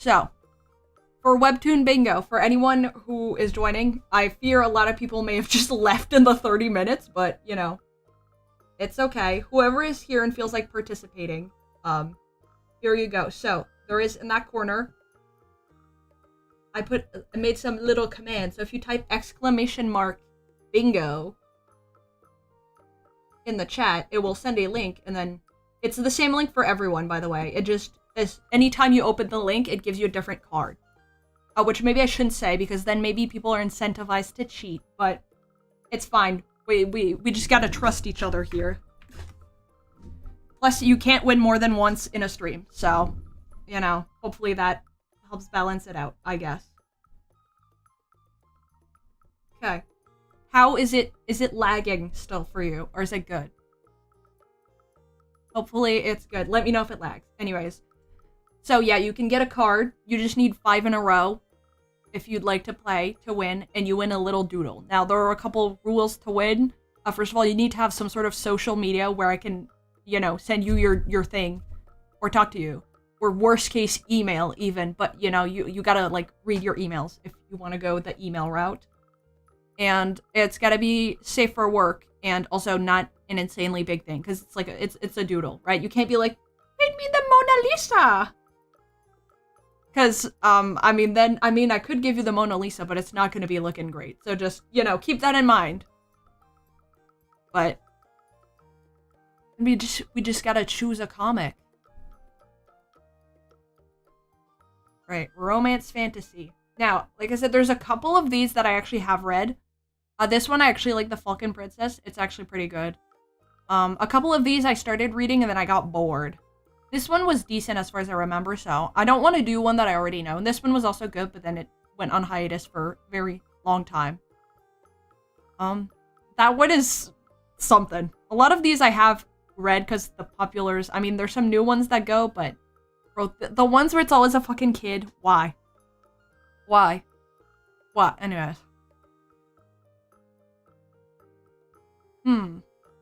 So, for Webtoon Bingo, for anyone who is joining, I fear a lot of people may have just left in the 30 minutes, but, you know, it's okay. Whoever is here and feels like participating, here you go. So, there is, in that corner, I made some little commands. So if you type !bingo in the chat, it will send a link, and then it's the same link for everyone, by the way. It just, anytime you open the link, it gives you a different card. Which maybe I shouldn't say, because then maybe people are incentivized to cheat, but it's fine. We just gotta trust each other here. Plus, you can't win more than once in a stream, so, you know, hopefully that helps balance it out, I guess. Okay. How is it lagging still for you, or is it good? Hopefully it's good. Let me know if it lags. Anyways. So yeah, you can get a card. You just need 5 in a row if you'd like to play to win, and you win a little doodle. Now, there are a couple rules to win. First of all, you need to have some sort of social media where I can, you know, send you your thing or talk to you. Or worst case, email even. But, you know, you gotta, like, read your emails if you want to go the email route. And it's gotta be safe for work, and also not an insanely big thing, because it's like, it's a doodle, right? You can't be like, paint me the Mona Lisa! Because, I could give you the Mona Lisa, but it's not gonna be looking great. So just, you know, keep that in mind. But we just gotta choose a comic. Right, romance fantasy. Now, like I said, there's a couple of these that I actually have read. This one I actually like, the Falcon Princess. It's actually pretty good. A couple of these I started reading and then I got bored. This one was decent as far as I remember, so I don't want to do one that I already know. And this one was also good, but then it went on hiatus for a very long time. That one is something. A lot of these I have read because the populars, I mean, there's some new ones that go, but bro, the ones where it's always a fucking kid, why? Why? What? Anyways.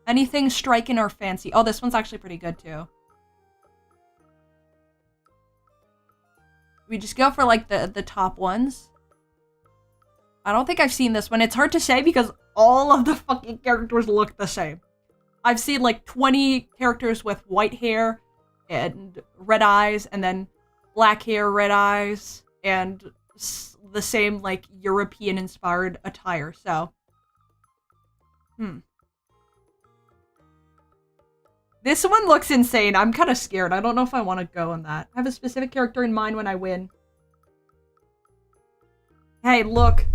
Anything striking or fancy? Oh, this one's actually pretty good too. We just go for like the top ones. I don't think I've seen this one. It's hard to say because all of the fucking characters look the same. I've seen like 20 characters with white hair and red eyes, and then black hair, red eyes, and the same like European-inspired attire, so. This one looks insane. I'm kind of scared. I don't know if I want to go on that. I have a specific character in mind when I win. Hey, look.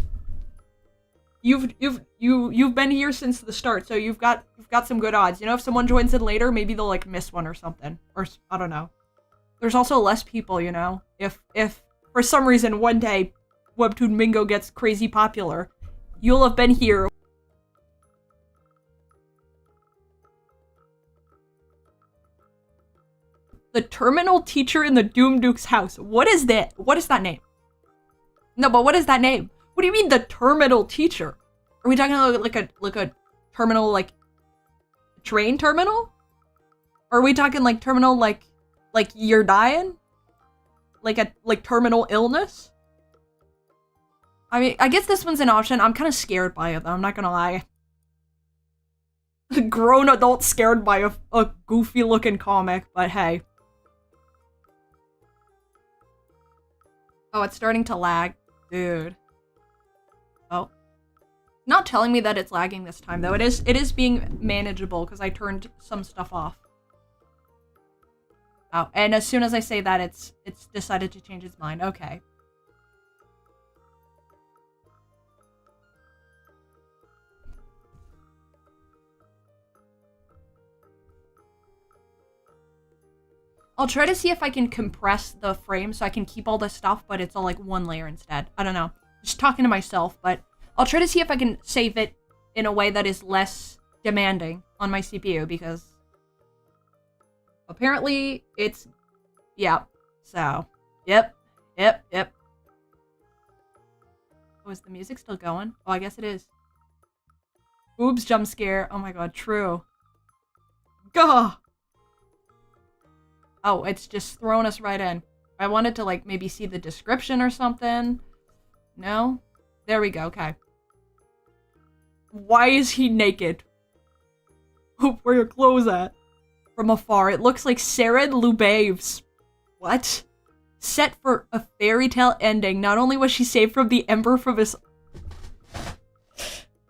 You've been here since the start, so you've got some good odds. You know, if someone joins in later, maybe they'll like miss one or something, or I don't know. There's also less people, you know. If for some reason one day Webtoon Bingo gets crazy popular, you'll have been here. The terminal teacher in the Doom Duke's house. What is that? What is that name? No, but what is that name? What do you mean the terminal teacher? Are we talking like a terminal, like train terminal? Or are we talking like terminal like you're dying? Like terminal illness? I mean, I guess this one's an option. I'm kind of scared by it though, I'm not gonna lie. Grown adult scared by a goofy looking comic, but hey. Oh, it's starting to lag. Dude. Oh. Not telling me that it's lagging this time, though. It is being manageable, because I turned some stuff off. Oh, and as soon as I say that, it's decided to change its mind. Okay. I'll try to see if I can compress the frame so I can keep all this stuff, but it's all like one layer instead. I don't know. Just talking to myself, but I'll try to see if I can save it in a way that is less demanding on my CPU, because apparently it's, yeah. So, yep. Oh, is the music still going? Oh, I guess it is. Boobs jump scare. Oh my god, true. Gah! Oh, it's just throwing us right in. I wanted to, like, maybe see the description or something. No? There we go, okay. Why is he naked? Where are your clothes at? From afar, it looks like Seren Lubave's. What? Set for a fairy tale ending. Not only was she saved from the ember from his...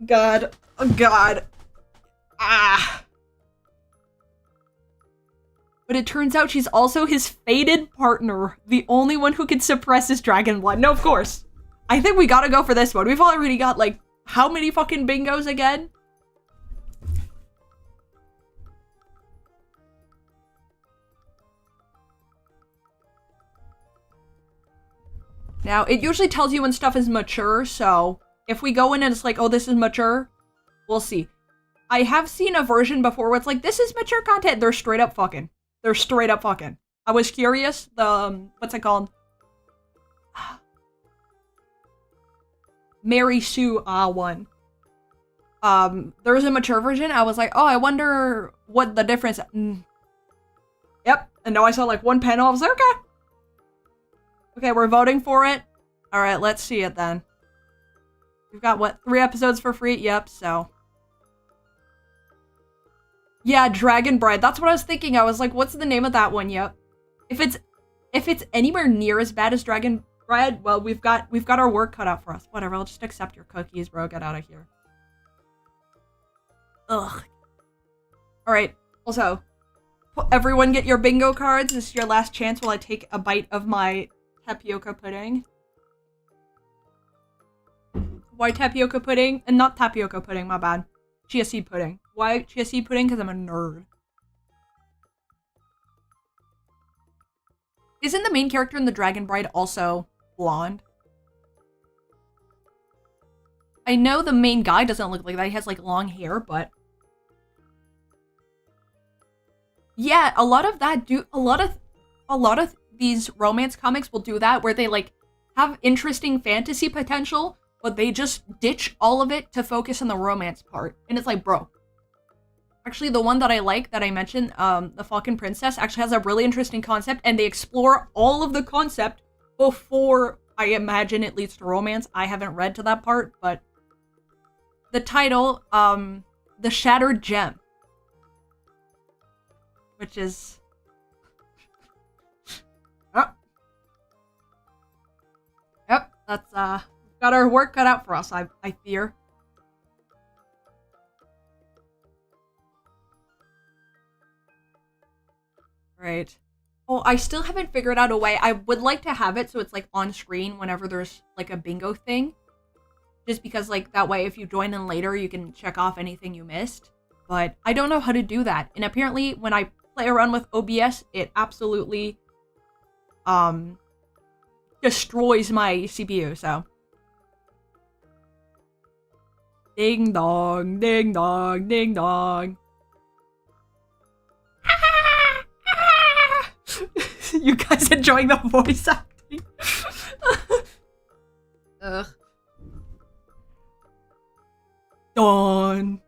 God. Oh, God. Ah. But it turns out she's also his fated partner. The only one who can suppress his dragon blood. No, of course. I think we gotta go for this one. We've already got, like, how many fucking bingos again? Now, it usually tells you when stuff is mature, so if we go in and it's like, oh, this is mature, we'll see. I have seen a version before where it's like, this is mature content. They're straight up fucking. They're straight up fucking. I was curious. The, what's it called? Mary Sue one. There was a mature version. I was like, oh, I wonder what the difference. Yep. And now I saw like one panel. I was like, okay. Okay, we're voting for it. All right, let's see it then. We've got, what, 3 episodes for free? Yep, so. Yeah, Dragon Bride. That's what I was thinking. I was like, what's the name of that one? Yep. If it's anywhere near as bad as Dragon Bride, well, we've got our work cut out for us. Whatever, I'll just accept your cookies, bro. Get out of here. Ugh. All right. Also, everyone get your bingo cards. This is your last chance while I take a bite of my tapioca pudding. Why tapioca pudding? And not tapioca pudding, my bad. Chia seed pudding. Why chia seed pudding? Because I'm a nerd. Isn't the main character in the Dragon Bride also blonde? I know the main guy doesn't look like that. He has like long hair, but yeah, a lot of these romance comics will do that, where they like have interesting fantasy potential, but they just ditch all of it to focus on the romance part. And it's like, bro. Actually, the one that I like, that I mentioned, the Falcon Princess, actually has a really interesting concept, and they explore all of the concept before, I imagine, it leads to romance. I haven't read to that part, but the title, The Shattered Gem, which is... oh. Yep, that's, got our work cut out for us, I fear. Right. Oh, I still haven't figured out a way. I would like to have it so it's like on screen whenever there's like a bingo thing. Just because like that way if you join in later you can check off anything you missed. But I don't know how to do that. And apparently when I play around with OBS, it absolutely destroys my CPU, so. Ding dong, ding dong, ding dong. You guys enjoying the voice acting? Ugh. Dawn.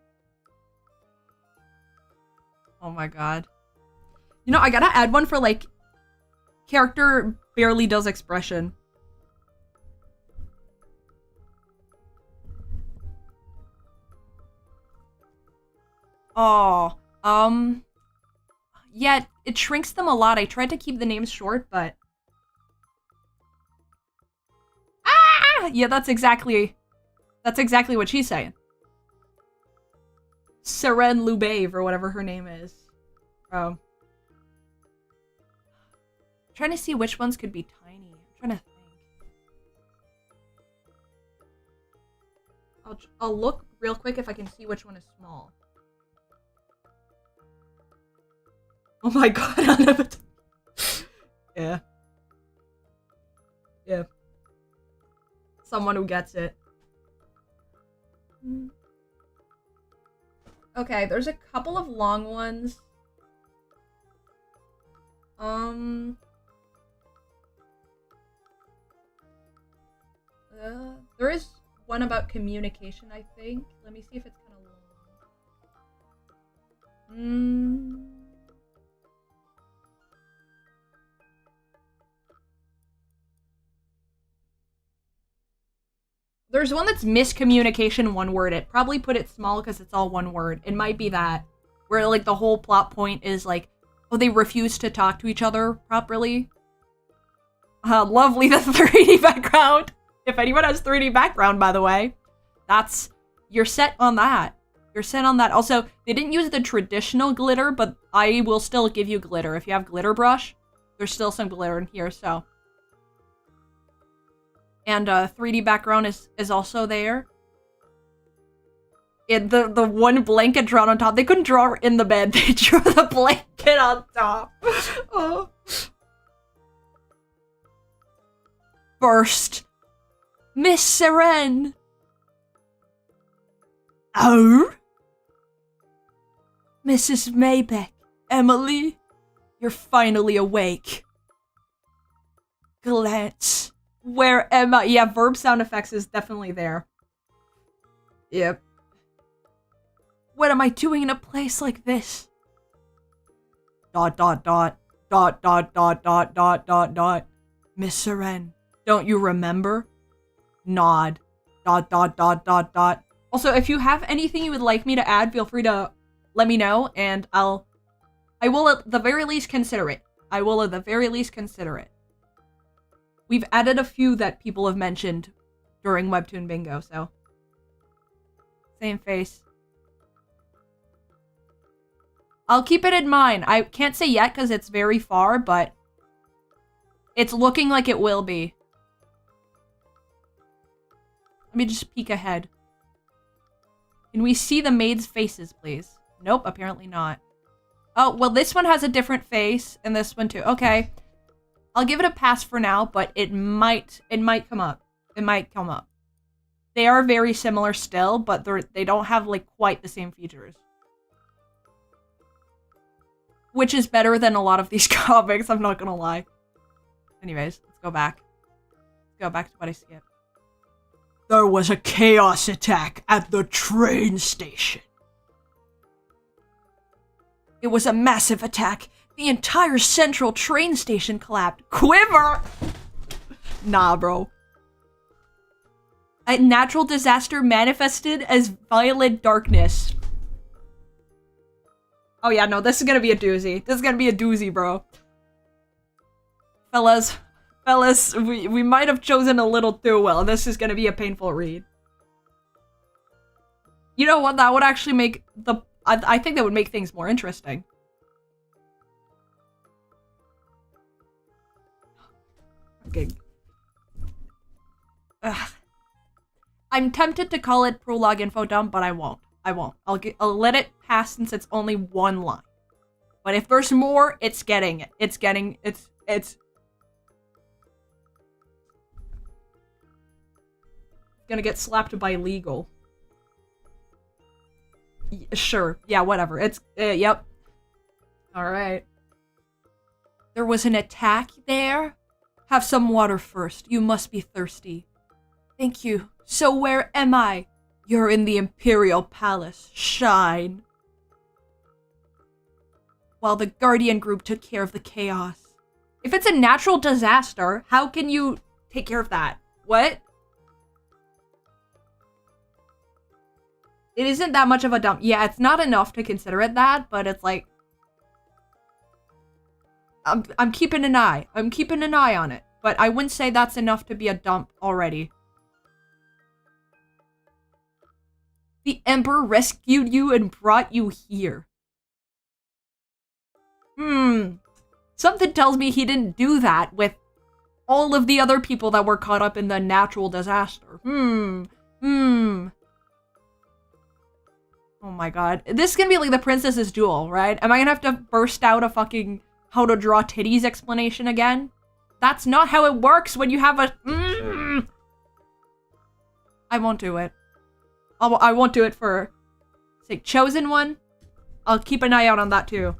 Oh my god. You know, I gotta add one for like character barely does expression. Oh, yeah, it shrinks them a lot. I tried to keep the names short, but... ah! Yeah, that's exactly what she's saying. Seren Lubave, or whatever her name is. Oh. I'm trying to see which ones could be tiny. I'm trying to think. I'll look real quick if I can see which one is small. Oh my god, yeah. Yeah. Someone who gets it. Okay, there's a couple of long ones. There is one about communication, I think. Let me see if it's kind of long. There's one that's miscommunication, one word. It probably put it small because it's all one word. It might be that. Where, like, the whole plot point is, like, oh, they refuse to talk to each other properly. Lovely, the 3D background. If anyone has 3D background, by the way, you're set on that. You're set on that. Also, they didn't use the traditional glitter, but I will still give you glitter. If you have glitter brush, there's still some glitter in here, so. And 3D background is also there. The one blanket drawn on top. They couldn't draw in the bed. They drew the blanket on top. Oh. First, Miss Seren. Oh? Mrs. Maybeck. Emily, you're finally awake. Glance. Where am I? Yeah, verb sound effects is definitely there. Yep. What am I doing in a place like this? Dot, dot, dot. Dot, dot, dot, dot, dot, dot, dot. Miss Seren, don't you remember? Nod. Dot, dot, dot, dot, dot. Also, if you have anything you would like me to add, feel free to let me know, and I will at the very least consider it. I will at the very least consider it. We've added a few that people have mentioned during Webtoon Bingo, so. Same face. I'll keep it in mind. I can't say yet because it's very far, but it's looking like it will be. Let me just peek ahead. Can we see the maids' faces, please? Nope, apparently not. Oh, well, this one has a different face, and this one too. Okay. I'll give it a pass for now, but it might come up. It might come up. They are very similar still, but they don't have, like, quite the same features. Which is better than a lot of these comics, I'm not gonna lie. Anyways, let's go back. Let's go back to what I skipped. There was a chaos attack at the train station. It was a massive attack. The entire central train station collapsed. Quiver! Nah, bro. A natural disaster manifested as violent darkness. Oh yeah, no, this is gonna be a doozy. This is gonna be a doozy, bro. Fellas, we might have chosen a little too well. This is gonna be a painful read. You know what? That would actually make the... I think that would make things more interesting. Okay. Ugh. I'm tempted to call it prologue info dump, but I won't. I'll let it pass since it's only one line. But if there's more, it's getting it. It's gonna get slapped by legal. Sure. Yeah, whatever. It's, yep. Alright. There was an attack there? Have some water first. You must be thirsty. Thank you. So where am I? You're in the Imperial Palace. Shine. While the Guardian group took care of the chaos. If it's a natural disaster, how can you take care of that? What? It isn't that much of a dump. Yeah, it's not enough to consider it that, but it's like... I'm keeping an eye. I'm keeping an eye on it. But I wouldn't say that's enough to be a dump already. The Emperor rescued you and brought you here. Something tells me he didn't do that with all of the other people that were caught up in the natural disaster. Oh my god. This is gonna be like the Princess's Duel, right? Am I gonna have to burst out a fucking how to draw titties explanation again? That's not how it works when you have a... I won't do it. I won't do it for... say, Chosen One. I'll keep an eye out on that too.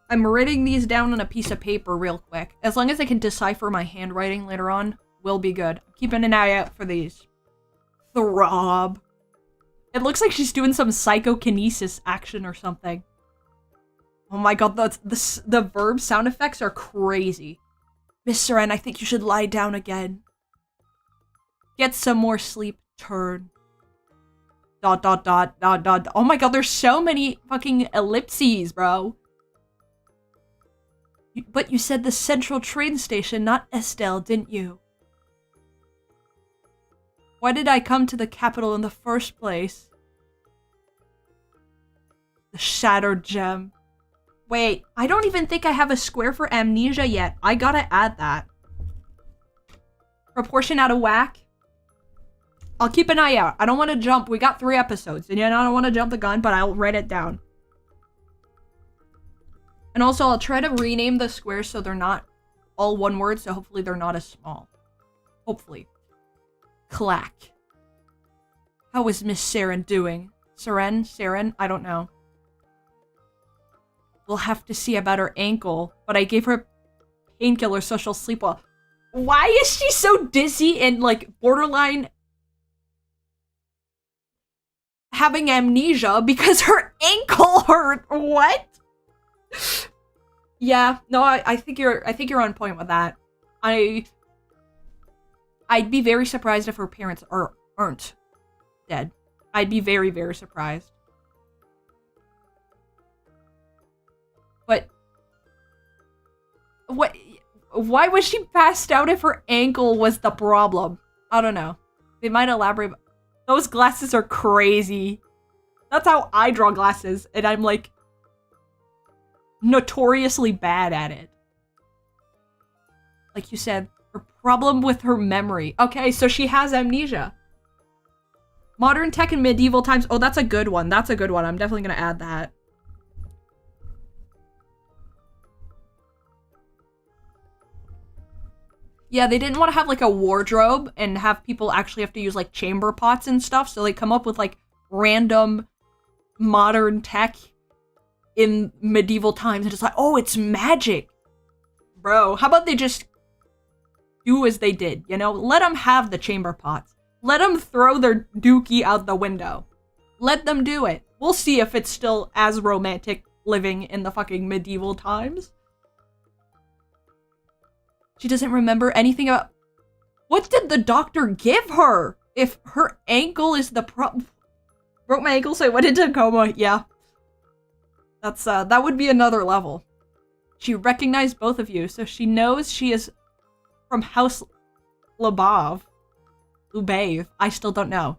I'm writing these down on a piece of paper real quick. As long as I can decipher my handwriting later on, we'll be good. I'm keeping an eye out for these. Throb. It looks like she's doing some psychokinesis action or something. Oh my god, the verb sound effects are crazy. Miss Seren, I think you should lie down again. Get some more sleep. Turn. ... Oh my god, there's so many fucking ellipses, bro. But you said the central train station, not Estelle, didn't you? Why did I come to the capital in the first place? The shattered gem. Wait, I don't even think I have a square for amnesia yet. I gotta add that. Proportion out of whack. I'll keep an eye out. I don't want to jump. We got 3 episodes. And I don't want to jump the gun, but I'll write it down. And also, I'll try to rename the squares so they're not all one word, so hopefully they're not as small. Hopefully. Clack. How is Miss Seren doing? Seren? I don't know. We'll have to see about her ankle, but I gave her painkiller so she'll sleep well. Why is she so dizzy and, like, borderline having amnesia because her ankle hurt? What? Yeah, no, I think you're on point with that. I'd be very surprised if her parents aren't dead. I'd be very, very surprised. But what? Why was she passed out if her ankle was the problem? I don't know. They might elaborate. Those glasses are crazy. That's how I draw glasses, and I'm like notoriously bad at it. Like you said, her problem with her memory. Okay, so she has amnesia. Modern tech in medieval times. Oh, that's a good one. That's a good one. I'm definitely gonna add that. Yeah, they didn't want to have, like, a wardrobe and have people actually have to use, like, chamber pots and stuff, so they come up with, like, random modern tech in medieval times, and it's like, oh, it's magic! Bro, how about they just do as they did, you know? Let them have the chamber pots. Let them throw their dookie out the window. Let them do it. We'll see if it's still as romantic living in the fucking medieval times. She doesn't remember anything about... What did the doctor give her? If her ankle is the problem... Broke my ankle, so I went into a coma. Yeah. That's, that would be another level. She recognized both of you, so she knows she is from House Lubave. I still don't know.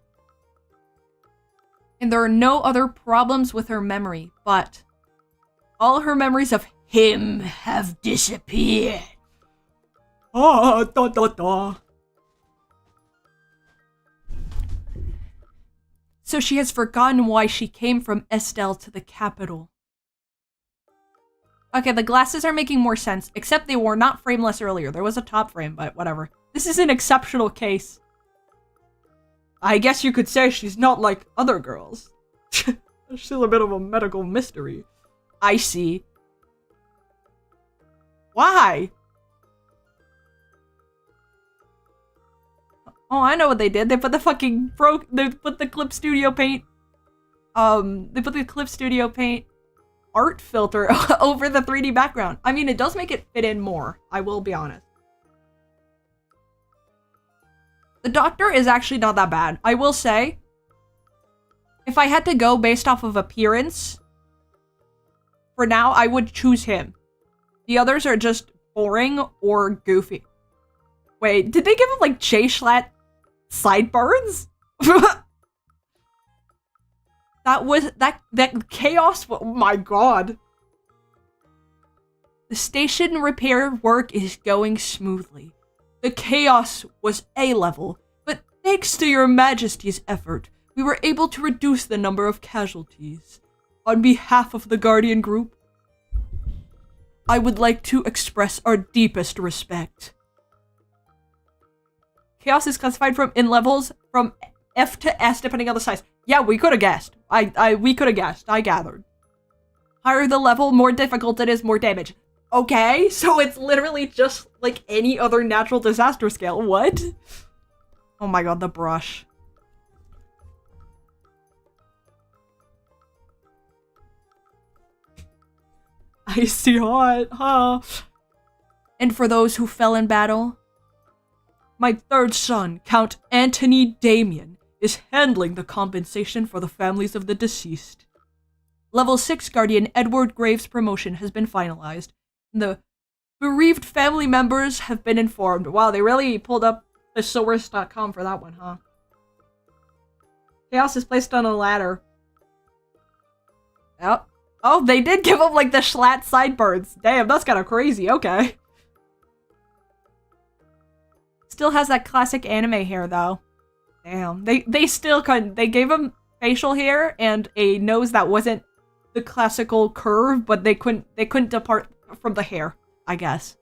And there are no other problems with her memory, but all her memories of him have disappeared. Ah, da da da. So she has forgotten why she came from Estelle to the capital. Okay, the glasses are making more sense, except they were not frameless earlier. There was a top frame, but whatever. This is an exceptional case. I guess you could say she's not like other girls. She's still a bit of a medical mystery. I see. Why? Oh, I know what they did. They put the fucking they put the Clip Studio Paint they put the Clip Studio Paint art filter over the 3D background. I mean, it does make it fit in more, I will be honest. The doctor is actually not that bad. I will say, if I had to go based off of appearance, for now, I would choose him. The others are just boring or goofy. Wait, did they give him, like, J-Schlatt sideburns? that chaos, oh my god. The station repair work is going smoothly. The chaos was A-level, but thanks to your majesty's effort, we were able to reduce the number of casualties. On behalf of the Guardian Group, I would like to express our deepest respect. Chaos is classified in levels from F to S depending on the size. Yeah, we could have guessed. We could have guessed. I gathered. Higher the level, more difficult it is, more damage. Okay, so it's literally just like any other natural disaster scale. What? Oh my god, the brush. Spicy hot, huh? And for those who fell in battle, my third son, Count Anthony Damien, is handling the compensation for the families of the deceased. Level 6 Guardian Edward Graves' promotion has been finalized. The bereaved family members have been informed. Wow, they really pulled up thesaurus.com for that one, huh? Chaos is placed on a ladder. Yep. Oh, they did give him, like, the Schlatt sideburns. Damn, that's kind of crazy. Okay. Still has that classic anime hair, though. Damn. They still couldn't. They gave him facial hair and a nose that wasn't the classical curve, but they couldn't depart from the hair, I guess.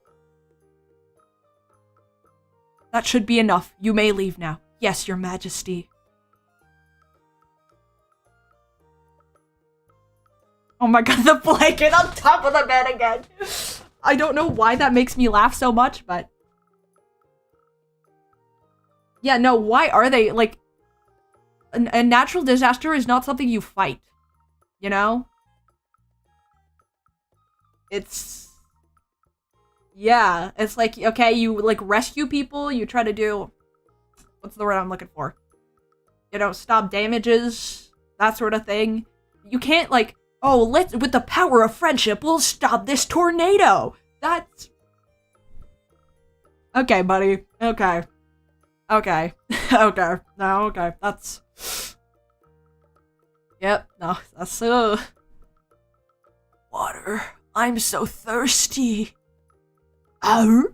That should be enough. You may leave now. Yes, Your Majesty. Oh my god, the blanket on top of the bed again. I don't know why that makes me laugh so much, but... Yeah, no, why are they, like... A natural disaster is not something you fight. You know? It's... Yeah, it's like, okay, you, like, rescue people, you try to do... What's the word I'm looking for? You know, stop damages, that sort of thing. You can't, like... Oh, with the power of friendship, we'll stop this tornado! That's... Okay, buddy. Okay. Okay. Okay. No, okay. That's... Yep. No, that's, Water. I'm so thirsty. Ow!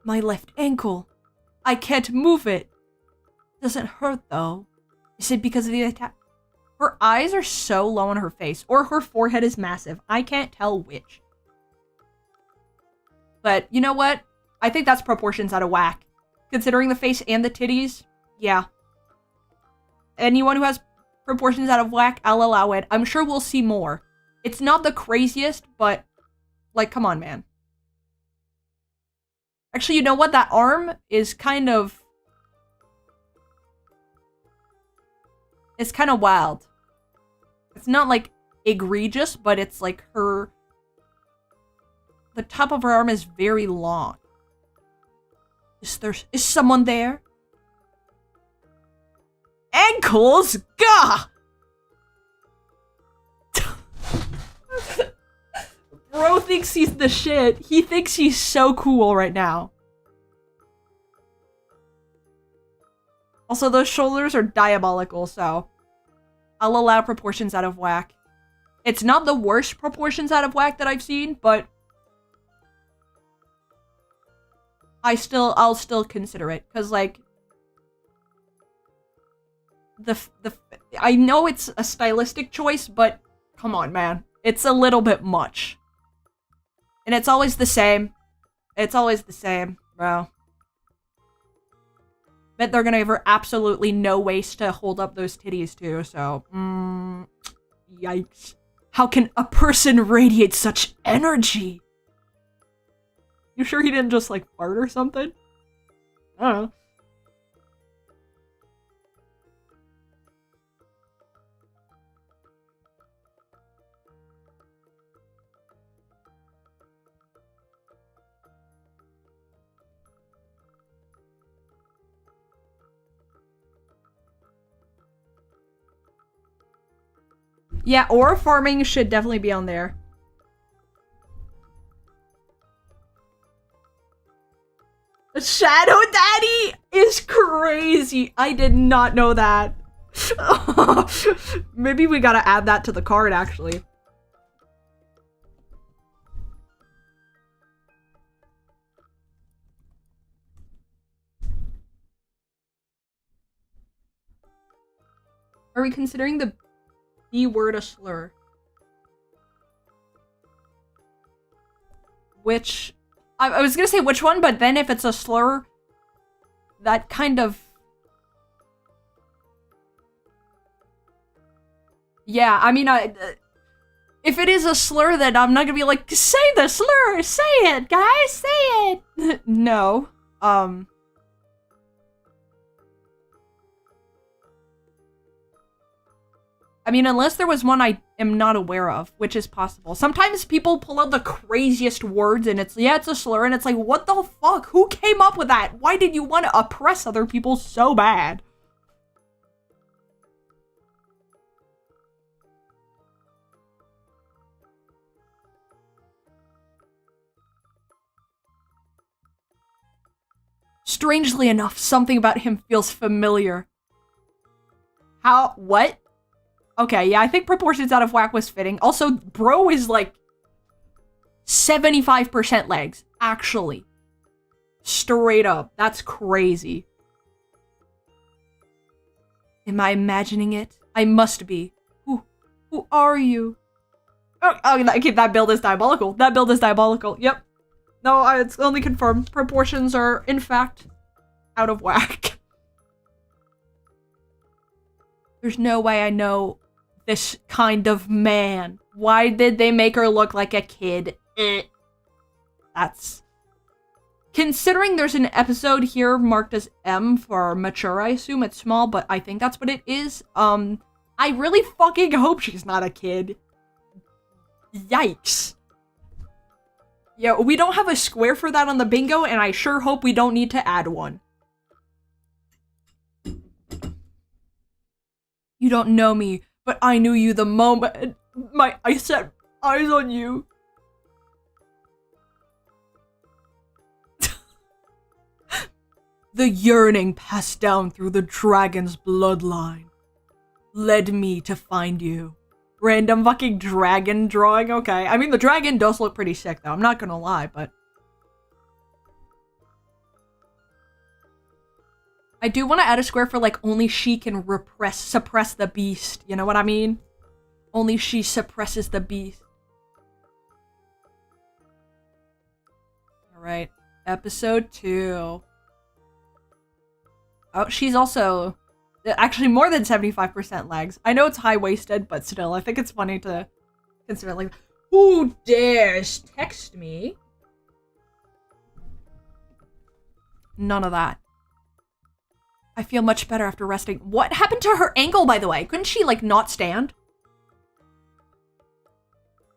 My left ankle. I can't move it. Doesn't hurt, though. Is it because of the attack? Her eyes are so low on her face, or her forehead is massive. I can't tell which. But, you know what? I think that's proportions out of whack. Considering the face and the titties, yeah. Anyone who has proportions out of whack, I'll allow it. I'm sure we'll see more. It's not the craziest, but, like, come on, man. Actually, you know what? That arm is kind of... It's kind of wild. It's not, like, egregious, but it's, like, her... The top of her arm is very long. Is someone there? Ankles? Gah! Bro thinks he's the shit. He thinks he's so cool right now. Also, those shoulders are diabolical, so... I'll allow proportions out of whack. It's not the worst proportions out of whack that I've seen, but... I'll still consider it, because, like... I know it's a stylistic choice, but... Come on, man. It's a little bit much. And it's always the same. It's always the same, bro. Bet they're gonna give her absolutely no waist to hold up those titties, too, so... Yikes. How can a person radiate such energy? You sure he didn't just, like, fart or something? I don't know. Yeah, ore farming should definitely be on there. Shadow Daddy is crazy. I did not know that. Maybe we gotta add that to the card, actually. Are we considering the B word a slur? Which... I was gonna say which one, but then if it's a slur, that kind of... Yeah, I mean, if it is a slur, then I'm not gonna be like, say the slur! Say it, guys! Say it! No. I mean, unless there was one am not aware of, which is possible. Sometimes people pull out the craziest words and it's a slur, and it's like, what the fuck? Who came up with that? Why did you want to oppress other people so bad? Strangely enough, something about him feels familiar. How? What? Okay, yeah, I think proportions out of whack was fitting. Also, bro is like 75% legs, actually. Straight up. That's crazy. Am I imagining it? I must be. Who are you? Okay, that build is diabolical. That build is diabolical. Yep. No, it's only confirmed. Proportions are, in fact, out of whack. There's no way I know this kind of man. Why did they make her look like a kid? That's... Considering there's an episode here marked as M for mature, I assume it's small, but I think that's what it is. I really fucking hope she's not a kid. Yikes. Yeah, we don't have a square for that on the bingo, and I sure hope we don't need to add one. You don't know me, but I knew you the moment I set eyes on you. The yearning passed down through the dragon's bloodline. Led me to find you. Random fucking dragon drawing, okay. I mean, the dragon does look pretty sick, though. I'm not gonna lie, but... I do want to add a square for, like, only she can suppress the beast. You know what I mean? Only she suppresses the beast. Alright. Episode 2. Oh, she's also... Actually, more than 75% legs. I know it's high-waisted, but still, I think it's funny to consider, like, who dares text me? None of that. I feel much better after resting. What happened to her ankle, by the way? Couldn't she, like, not stand?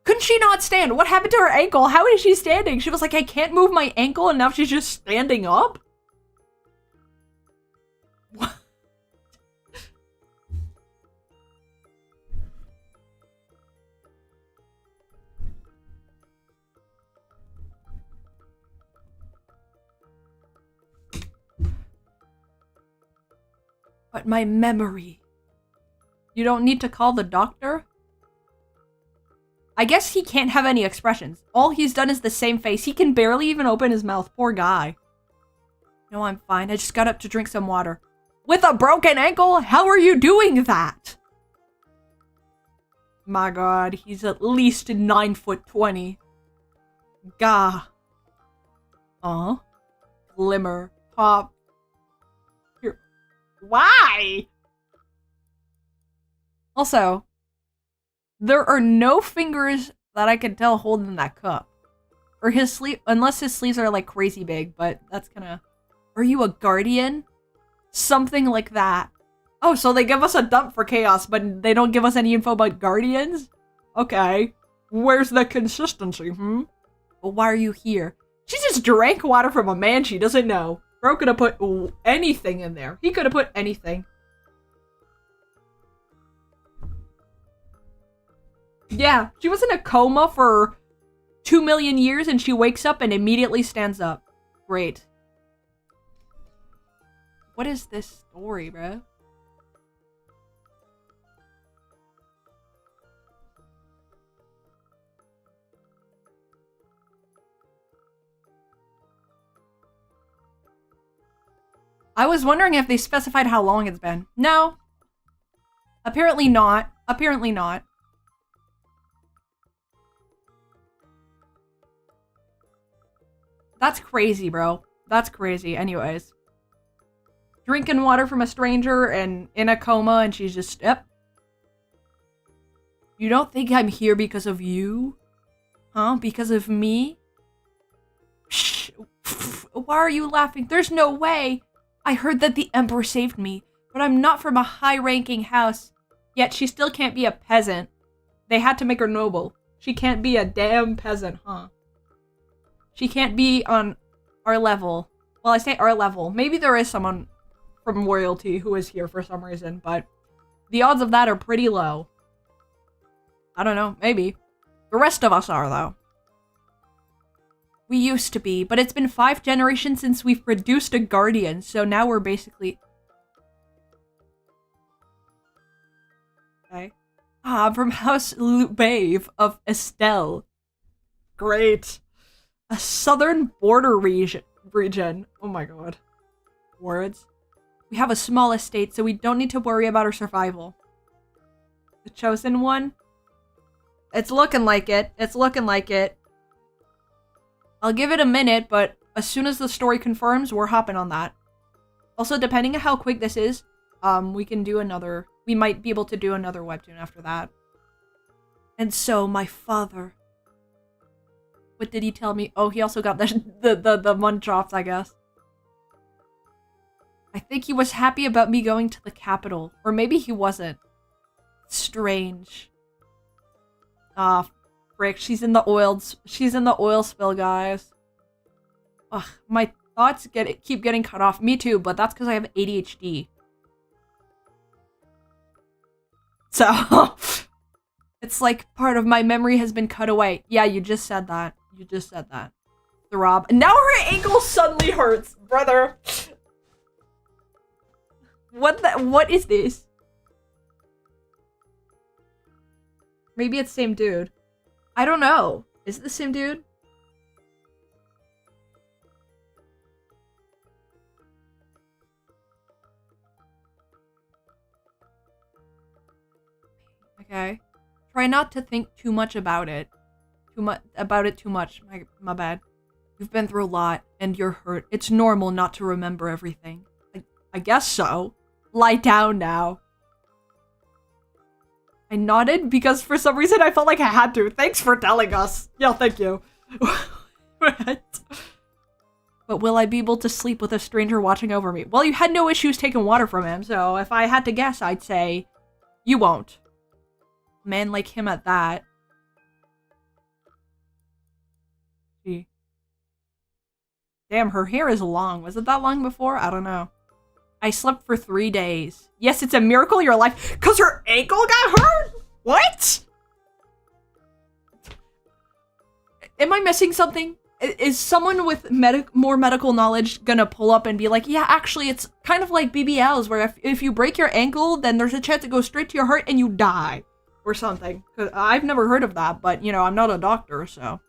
Couldn't she not stand? What happened to her ankle? How is she standing? She was like, I can't move my ankle, and now she's just standing up? What? But my memory. You don't need to call the doctor? I guess he can't have any expressions. All he's done is the same face. He can barely even open his mouth. Poor guy. No, I'm fine. I just got up to drink some water. With a broken ankle? How are you doing that? My god, he's at least 9'20". Gah. Glimmer. Pop. Why? Also, there are no fingers that I can tell holding that cup. Or his sleeve, unless his sleeves are like crazy big, but that's kinda... Are you a guardian? Something like that. Oh, so they give us a dump for chaos, but they don't give us any info about guardians? Okay. Where's the consistency, Well, why are you here? She just drank water from a man she doesn't know. Bro could have put anything in there. He could have put anything. Yeah, she was in a coma for 2 million years and she wakes up and immediately stands up. Great. What is this story, bro? I was wondering if they specified how long it's been. No. Apparently not. Apparently not. That's crazy, bro. That's crazy. Anyways. Drinking water from a stranger and in a coma and she's just, yep. You don't think I'm here because of you? Huh? Because of me? Shh. Why are you laughing? There's no way. I heard that the Emperor saved me, but I'm not from a high-ranking house. Yet she still can't be a peasant. They had to make her noble. She can't be a damn peasant, huh? She can't be on our level. Well, I say our level. Maybe there is someone from royalty who is here for some reason, but the odds of that are pretty low. I don't know, maybe. The rest of us are, though. We used to be, but it's been 5 generations since we've produced a guardian, so now we're basically... Okay. Ah, from House Lubave of Estelle. Great. A southern border region. Oh my god. Words. We have a small estate, so we don't need to worry about our survival. The chosen one? It's looking like it. It's looking like it. I'll give it a minute, but as soon as the story confirms, we're hopping on that. Also, depending on how quick this is, we can do another... We might be able to do another webtoon after that. And so, my father... What did he tell me? Oh, he also got the one dropped, I guess. I think he was happy about me going to the capital. Or maybe he wasn't. Strange. Ah, frick. She's in the oil spill, guys. Ugh, my thoughts keep getting cut off. Me too, but that's because I have ADHD. So, it's like part of my memory has been cut away. Yeah, you just said that. You just said that. Throb. And now her ankle suddenly hurts, brother. What is this? Maybe it's the same dude. I don't know. Is it the same dude? Okay. Try not to think too much about it. Too much. My bad. You've been through a lot, and you're hurt. It's normal not to remember everything. I guess so. Lie down now. I nodded because for some reason I felt like I had to. Thanks for telling us. Yeah, thank you. What? But will I be able to sleep with a stranger watching over me? Well, you had no issues taking water from him, so if I had to guess, I'd say you won't. A man like him at that. Gee. Damn, her hair is long. Was it that long before? I don't know. I slept for 3 days. Yes, it's a miracle you're alive. Because her ankle got hurt? What? Am I missing something? Is someone with more medical knowledge gonna pull up and be like, yeah, actually, it's kind of like BBLs, where if you break your ankle, then there's a chance it goes straight to your heart and you die. Or something. 'Cause I've never heard of that, but, you know, I'm not a doctor, so...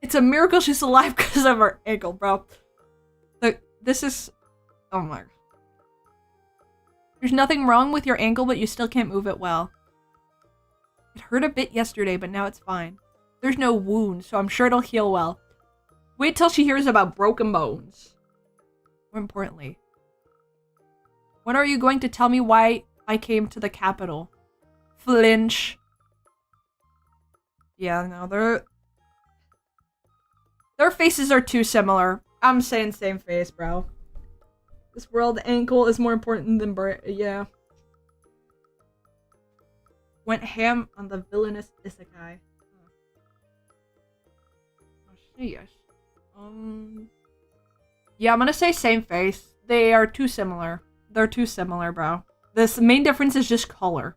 It's a miracle she's alive because of her ankle, bro. This is... Oh my... There's nothing wrong with your ankle, but you still can't move it well. It hurt a bit yesterday, but now it's fine. There's no wound, so I'm sure it'll heal well. Wait till she hears about broken bones. More importantly. When are you going to tell me why I came to the capital? Flinch. Yeah, no, their faces are too similar. I'm saying same face, bro. This world ankle is more important than yeah. Went ham on the villainous isekai. Oh, yes. Yeah, I'm gonna say same face. They are too similar. They're too similar, bro. This main difference is just color.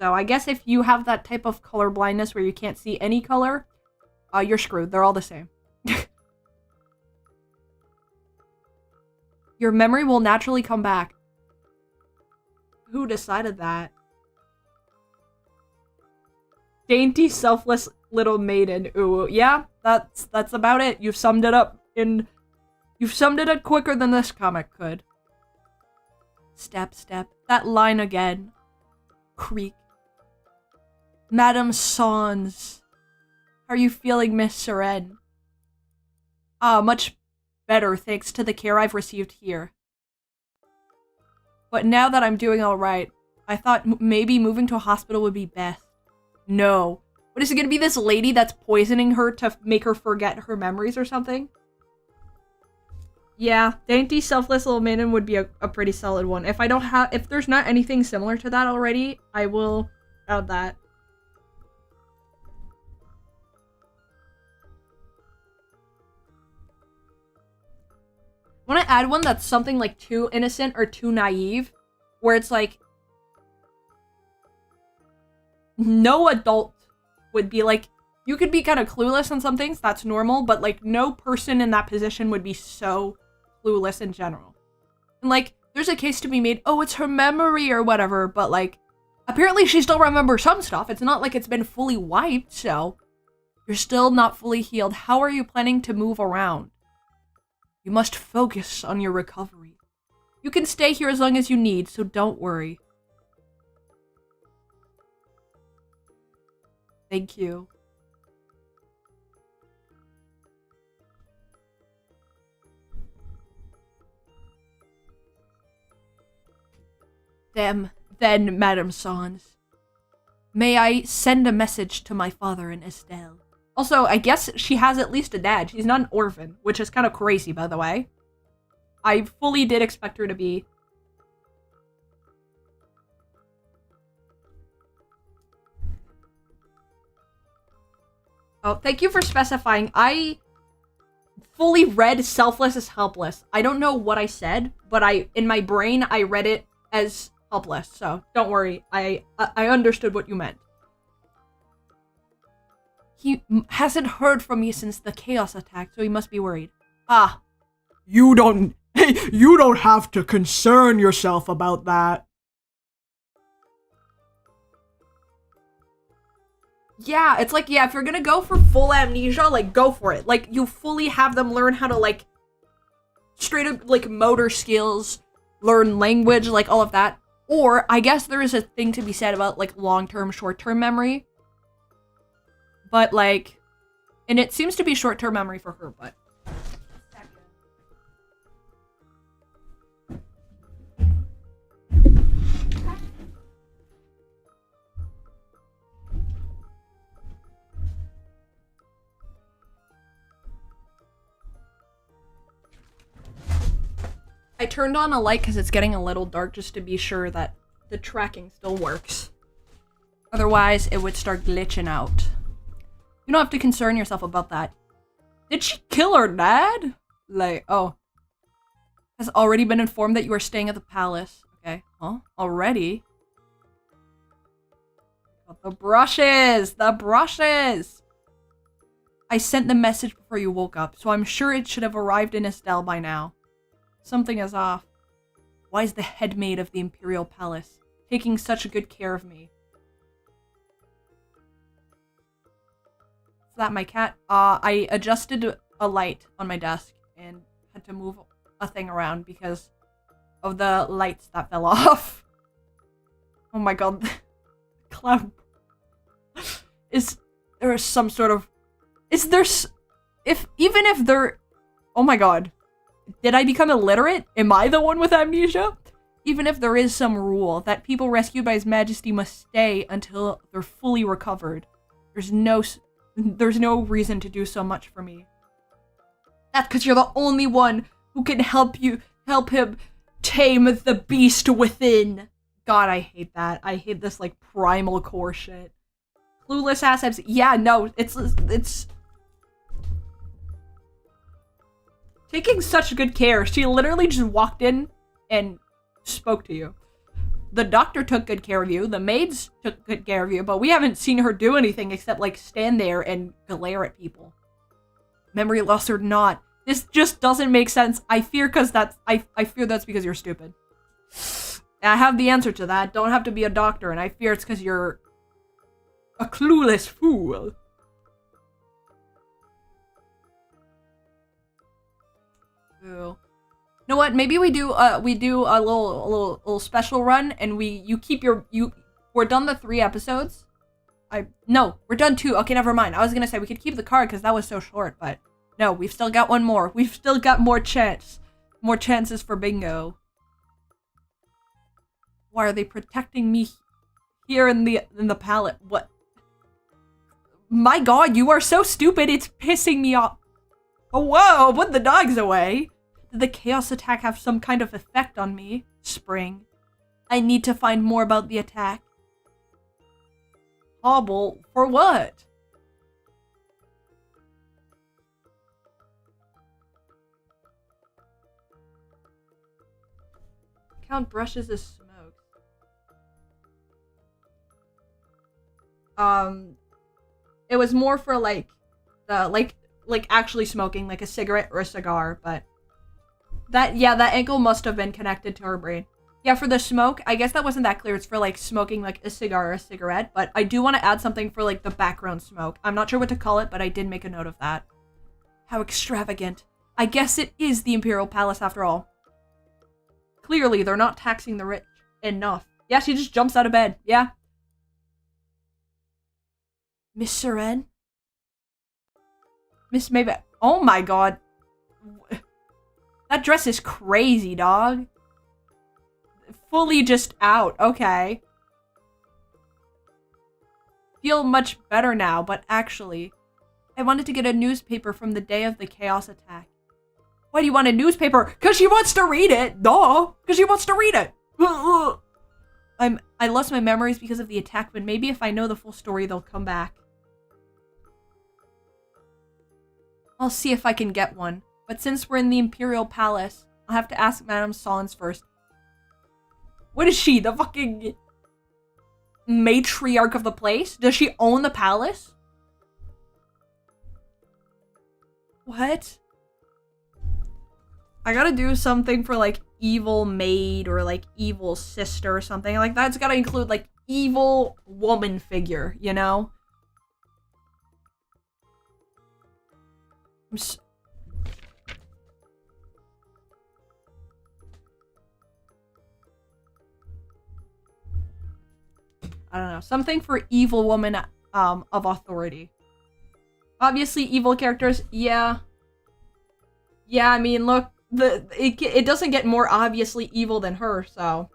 So I guess if you have that type of color blindness where you can't see any color, you're screwed. They're all the same. Your memory will naturally come back. Who decided that? Dainty, selfless little maiden. Ooh, yeah, that's about it. You've summed it up quicker than this comic could. Step, step. That line again. Creak. Madame Sans. How are you feeling, Miss Seren? Ah, much better thanks to the care I've received here. But now that I'm doing alright, I thought maybe moving to a hospital would be best. No. What is it gonna be, this lady that's poisoning her to make her forget her memories or something? Yeah, dainty, selfless little maiden would be a pretty solid one. If there's not anything similar to that already, I will about that. I want to add one that's something like too innocent or too naive, where it's like no adult would be like, you could be kind of clueless on some things, that's normal, but like no person in that position would be so clueless in general. And like, there's a case to be made, oh, it's her memory or whatever, but like, apparently she still remembers some stuff. It's not like it's been fully wiped, so you're still not fully healed. How are you planning to move around? You must focus on your recovery. You can stay here as long as you need, so don't worry. Thank you. Then, Madame Sans, may I send a message to my father and Estelle? Also, I guess she has at least a dad. She's not an orphan, which is kind of crazy, by the way. I fully did expect her to be. Oh, thank you for specifying. I fully read selfless as helpless. I don't know what I said, but in my brain, I read it as helpless, so don't worry. I understood what you meant. He hasn't heard from me since the chaos attack, so he must be worried. Ah. You don't have to concern yourself about that. Yeah, it's like, yeah, if you're gonna go for full amnesia, like, go for it. Like, you fully have them learn how to, like, straight up, like, motor skills, learn language, like, all of that. Or, I guess there is a thing to be said about, like, long-term, short-term memory. But, like, and it seems to be short-term memory for her, but... I turned on a light because it's getting a little dark just to be sure that the tracking still works. Otherwise, it would start glitching out. You don't have to concern yourself about that. Did she kill her dad? Like, oh. Has already been informed that you are staying at the palace. Okay. Huh? Already? The brushes! The brushes! I sent the message before you woke up, so I'm sure it should have arrived in Estelle by now. Something is off. Why is the head maid of the Imperial Palace taking such good care of me? Is that my cat? I adjusted a light on my desk and had to move a thing around because of the lights that fell off. Oh my god. Cloud. Is there some sort of... Is there... Even if there... Oh my god. Did I become illiterate? Am I the one with amnesia? Even if there is some rule that people rescued by His Majesty must stay until they're fully recovered, there's no reason to do so much for me. That's because you're the only one who can help him tame the beast within. God, I hate that. I hate this, like, primal core shit. Clueless assets. Yeah, no, it's... Taking such good care. She literally just walked in and spoke to you. The doctor took good care of you. The maids took good care of you, but we haven't seen her do anything except, like, stand there and glare at people. Memory loss or not. This just doesn't make sense. I fear that's because you're stupid. I have the answer to that. Don't have to be a doctor, and I fear it's because you're a clueless fool. Ooh. You know what? Maybe we do a little special run, and we're done the 3 episodes. No, we're done 2. Okay, never mind. I was gonna say we could keep the card because that was so short, but no, we've still got one more. We've still got more chances for bingo. Why are they protecting me here in the pallet? What? My god, you are so stupid. It's pissing me off. Oh, whoa, put the dogs away. Did the chaos attack have some kind of effect on me? Spring. I need to find more about the attack. hobble for what? Count brushes his smoke. It was more for like the like actually smoking like a cigarette or a cigar, but that ankle must have been connected to her brain. Yeah, for the smoke, I guess that wasn't that clear. It's for like smoking like a cigar or a cigarette, but I do want to add something for like the background smoke. I'm not sure what to call it, but I did make a note of that. How extravagant. I guess it is the Imperial Palace after all. Clearly, they're not taxing the rich enough. Yeah, she just jumps out of bed. Yeah. Miss Seren? Miss Maybeth. Oh my god. That dress is crazy, dog. Fully just out. Okay. Feel much better now, but actually, I wanted to get a newspaper from the day of the chaos attack. Why do you want a newspaper? Because she wants to read it. Duh. Because she wants to read it. I lost my memories because of the attack, but maybe if I know the full story, they'll come back. I'll see if I can get one. But since we're in the Imperial Palace, I'll have to ask Madame Solens first. What is she? The fucking matriarch of the place? Does she own the palace? What? I gotta do something for like evil maid or like evil sister or something. Like that's gotta include like evil woman figure, you know? I don't know. Something for evil woman of authority. Obviously evil characters, yeah. Yeah, I mean, look, it doesn't get more obviously evil than her, so.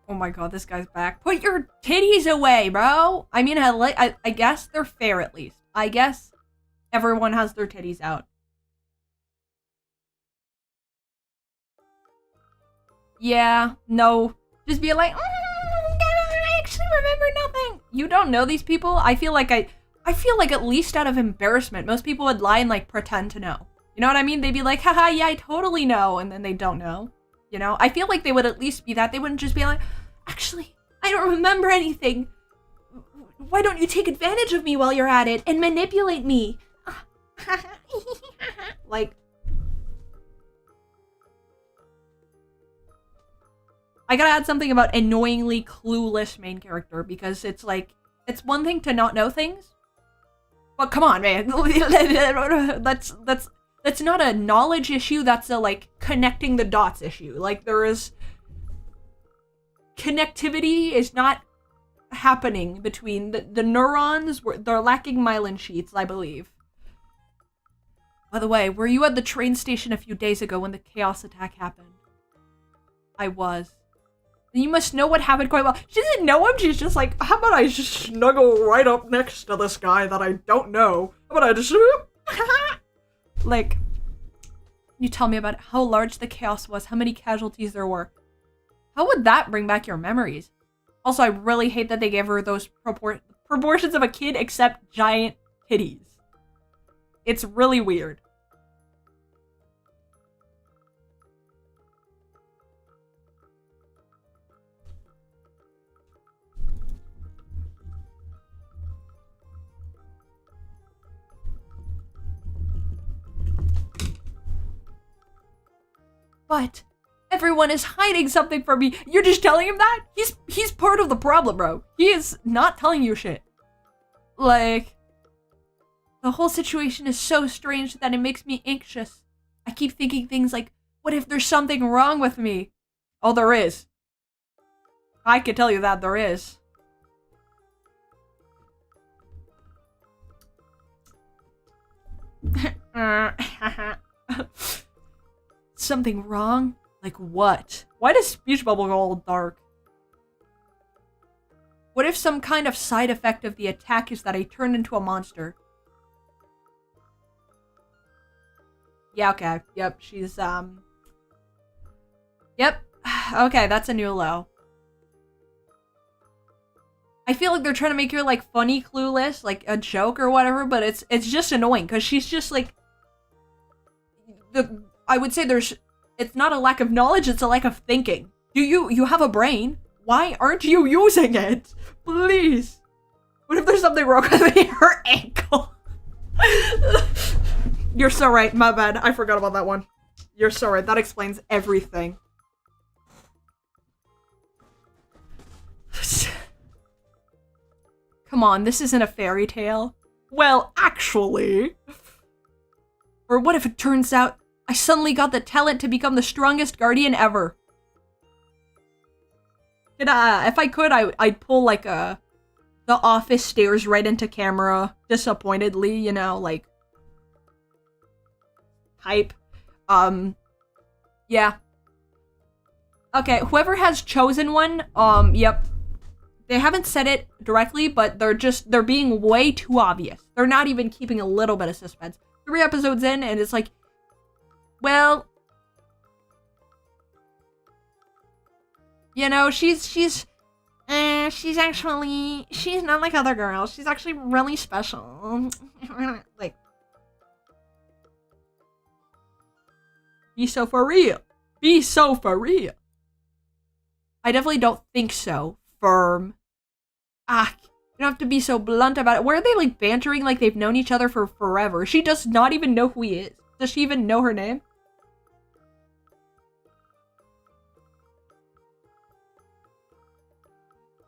Oh my god, this guy's back. Put your titties away, bro! I mean, I guess they're fair at least. I guess everyone has their titties out. Yeah, no. Just be like, I actually remember nothing. You don't know these people? I feel like at least out of embarrassment, most people would lie and like pretend to know. You know what I mean? They'd be like, haha, yeah, I totally know, and then they don't know. You know? I feel like they would at least be that. They wouldn't just be like, actually, I don't remember anything. Why don't you take advantage of me while you're at it and manipulate me? Like, I gotta add something about annoyingly clueless main character because it's like, it's one thing to not know things. But come on, man. That's not a knowledge issue, that's a, like, connecting the dots issue. Like, there is... Connectivity is not happening between the neurons. They're lacking myelin sheaths, I believe. By the way, were you at the train station a few days ago when the chaos attack happened? I was. Then you must know what happened quite well. She doesn't know him, she's just like, how about I just snuggle right up next to this guy that I don't know? How about I just... Like, you tell me about how large the chaos was, how many casualties there were. How would that bring back your memories? Also, I really hate that they gave her those proportions of a kid except giant titties. It's really weird. But everyone is hiding something from me. You're just telling him that? He's part of the problem, bro. He is not telling you shit. Like, the whole situation is so strange that it makes me anxious. I keep thinking things like, what if there's something wrong with me? Oh, there is. I can tell you that there is. Something wrong? Like what? Why does speech bubble go all dark? What if some kind of side effect of the attack is that I turned into a monster? Yeah, okay. Yep, she's, Yep. Okay, that's a new low. I feel like they're trying to make her, like, funny clueless, like a joke or whatever, but it's just annoying, because she's just, like... I would say it's not a lack of knowledge, it's a lack of thinking. You have a brain. Why aren't you using it? Please. What if there's something wrong with her ankle? You're so right, my bad. I forgot about that one. You're so right, that explains everything. Come on, this isn't a fairy tale. Well, actually. Or what if it turns out I suddenly got the talent to become the strongest guardian ever? If I could, I'd pull like the office stairs right into camera, disappointedly, you know, like hype. Yeah. Okay, whoever has chosen one, yep. They haven't said it directly, but they're being way too obvious. They're not even keeping a little bit of suspense. 3 episodes in, and it's like, well, you know, she's not like other girls. She's actually really special. Like, be so for real. Be so for real. I definitely don't think so. Firm. You don't have to be so blunt about it. Where are they, like, bantering like they've known each other for forever? She does not even know who he is. Does she even know her name?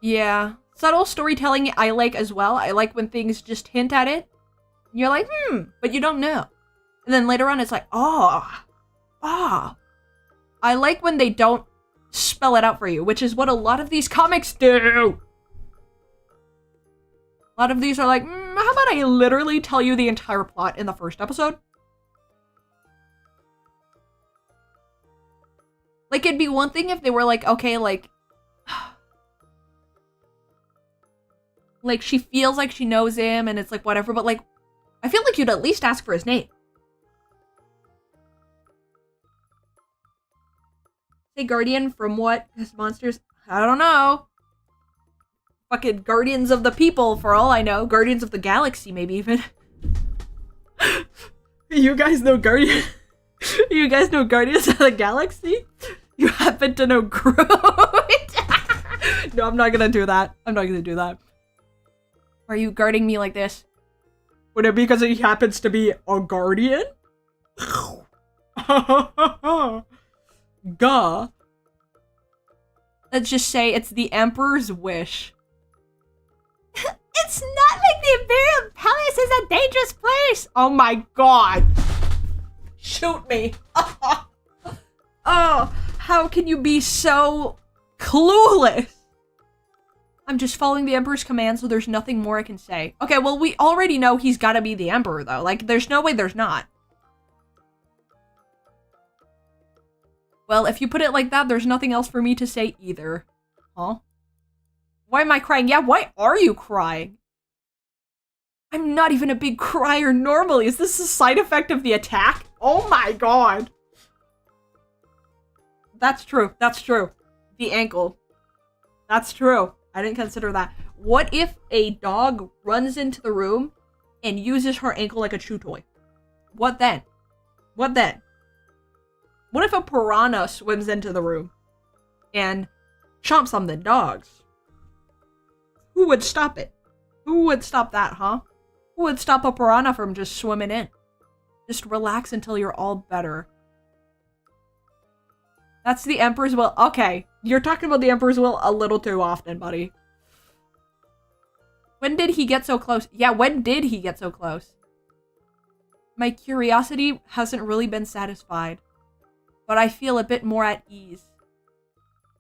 Yeah. Subtle storytelling I like as well. I like when things just hint at it. And you're like, but you don't know. And then later on it's like, I like when they don't spell it out for you, which is what a lot of these comics do. A lot of these are like, how about I literally tell you the entire plot in the first episode? Like, it'd be one thing if they were like, okay, like... like, she feels like she knows him, and it's like, whatever, but like, I feel like you'd at least ask for his name. Say Guardian from what? His monsters? I don't know. Fucking Guardians of the People, for all I know. Guardians of the Galaxy, maybe even. You guys know Guardian? You guys know Guardians of the Galaxy? You happen to know Groot? No, I'm not gonna do that. I'm not gonna do that. Are you guarding me like this? Would it be because he happens to be a guardian? Gah. Let's just say it's the Emperor's wish. It's not like the Imperial Palace is a dangerous place! Oh my god! Shoot me! Oh, how can you be so clueless? I'm just following the Emperor's command, so there's nothing more I can say. Okay, well, we already know he's gotta be the Emperor, though. Like, there's no way there's not. Well, if you put it like that, there's nothing else for me to say either. Huh? Why am I crying? Yeah, why are you crying? I'm not even a big crier normally. Is this a side effect of the attack? Oh my god. That's true. That's true. The ankle. That's true. I didn't consider that. What if a dog runs into the room and uses her ankle like a chew toy? What then? What then? What if a piranha swims into the room and chomps on the dogs? Who would stop it? Who would stop that, huh? Who would stop a piranha from just swimming in? Just relax until you're all better. That's the Emperor's will. Okay, you're talking about the Emperor's will a little too often, buddy. When did he get so close? Yeah, when did he get so close? My curiosity hasn't really been satisfied, but I feel a bit more at ease.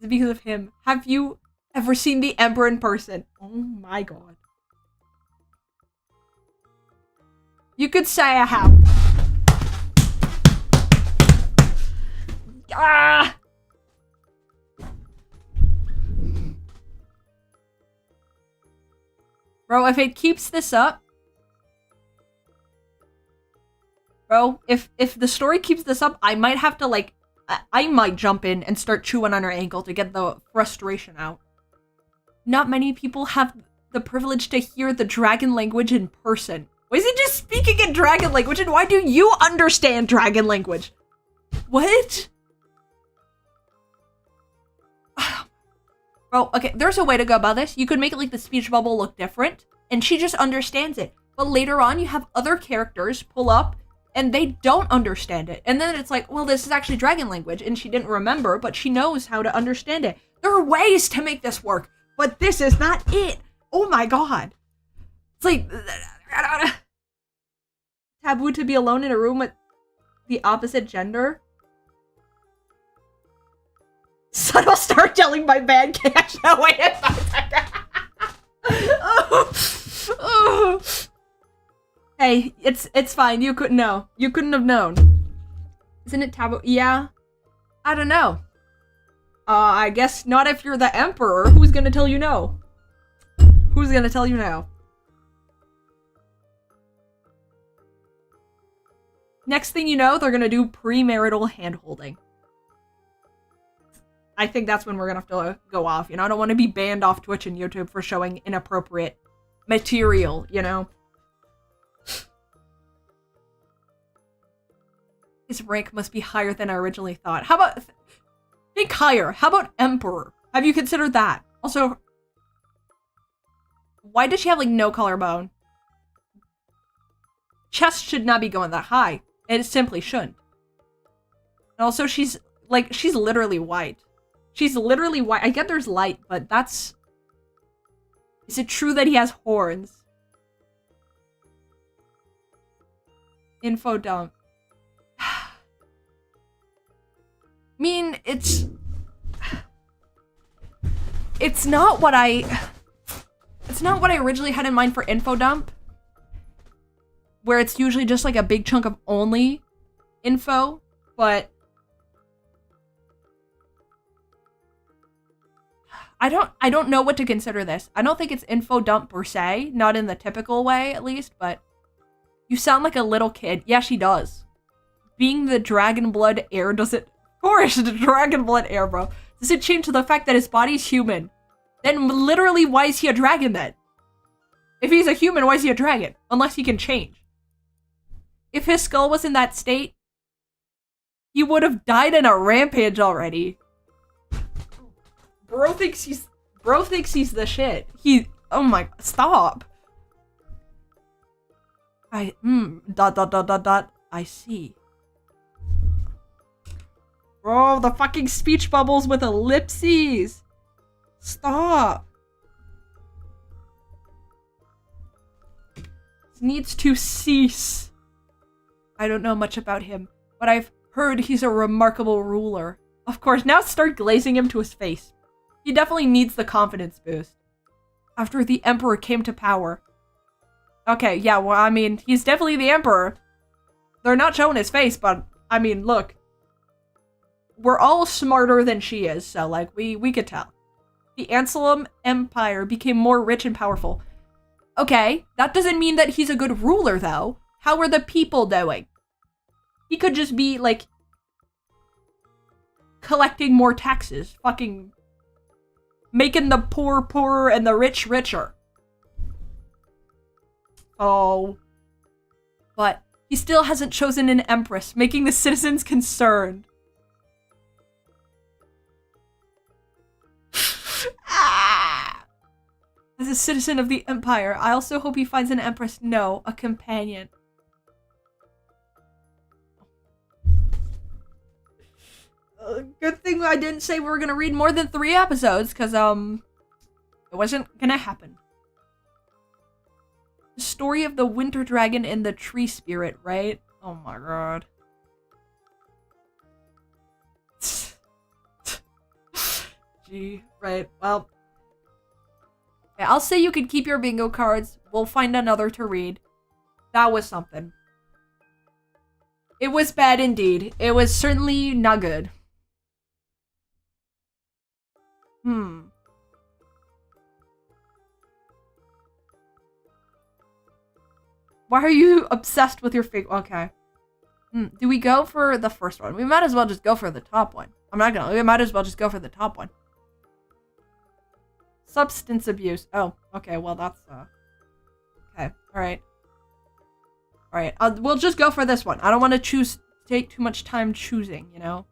It's because of him. Have you ever seen the Emperor in person? Oh my god. You could say I have. Ah! Bro, if it keeps this up... Bro, if the story keeps this up, I might have to, like... I might jump in and start chewing on her ankle to get the frustration out. Not many people have the privilege to hear the dragon language in person. Why is he just speaking in dragon language, and why do you understand dragon language? What? Bro, okay, there's a way to go about this. You could make it like the speech bubble look different, and she just understands it. But later on, you have other characters pull up, and they don't understand it. And then it's like, well, this is actually dragon language, and she didn't remember, but she knows how to understand it. There are ways to make this work, but this is not it. Oh my god. It's like... Taboo to be alone in a room with the opposite gender. Son will start yelling my bad cash. No, wait, it's not. Hey, it's fine. You couldn't know. You couldn't have known. Isn't it taboo? Yeah. I don't know. I guess not if you're the emperor. Who's gonna tell you no? Who's gonna tell you no? Next thing you know, they're gonna do premarital hand-holding. I think that's when we're gonna have to go off, you know? I don't want to be banned off Twitch and YouTube for showing inappropriate material, you know? His rank must be higher than I originally thought. How about... Think higher. How about Emperor? Have you considered that? Also... Why does she have, like, no collarbone? Chest should not be going that high. It simply shouldn't. And also, she's literally white. She's literally white. I get there's light, but that's... Is it true that he has horns? Info dump. I mean, it's not what I... It's not what I originally had in mind for info dump. Where it's usually just like a big chunk of only info, but... I don't know what to consider this. I don't think it's info dump per se, not in the typical way at least, but you sound like a little kid. Yeah, she does. Being the dragon blood heir doesn't... Of course, the dragon blood heir, bro. Does it change to the fact that his body's human? Then literally, why is he a dragon then? If he's a human, why is he a dragon? Unless he can change. If his skull was in that state, he would have died in a rampage already. Bro thinks he's the shit. Oh my, stop. I see. Bro, the fucking speech bubbles with ellipses. Stop. This needs to cease. I don't know much about him, but I've heard he's a remarkable ruler. Of course, now start glazing him to his face. He definitely needs the confidence boost. After the Emperor came to power. Okay, yeah, well, I mean, he's definitely the Emperor. They're not showing his face, but, I mean, look. We're all smarter than she is, so, like, we could tell. The Anselm Empire became more rich and powerful. Okay, that doesn't mean that he's a good ruler, though. How are the people doing? He could just be, like, collecting more taxes. Fucking making the poor poorer and the rich richer. Oh. But he still hasn't chosen an empress, making the citizens concerned. Ah! As a citizen of the Empire, I also hope he finds an empress. No, a companion. Good thing I didn't say we were gonna read more than 3 episodes, because, it wasn't gonna happen. The story of the winter dragon and the tree spirit, right? Oh my god. Gee, right, well. Yeah, I'll say you can keep your bingo cards. We'll find another to read. That was something. It was bad indeed. It was certainly not good. Why are you obsessed with your fake? Okay. Do we go for the first one? We might as well just go for the top one. I'm not gonna. We might as well just go for the top one. Substance abuse. Oh, okay. Well, that's okay. All right. All right. We'll just go for this one. I don't want to take too much time choosing. You know.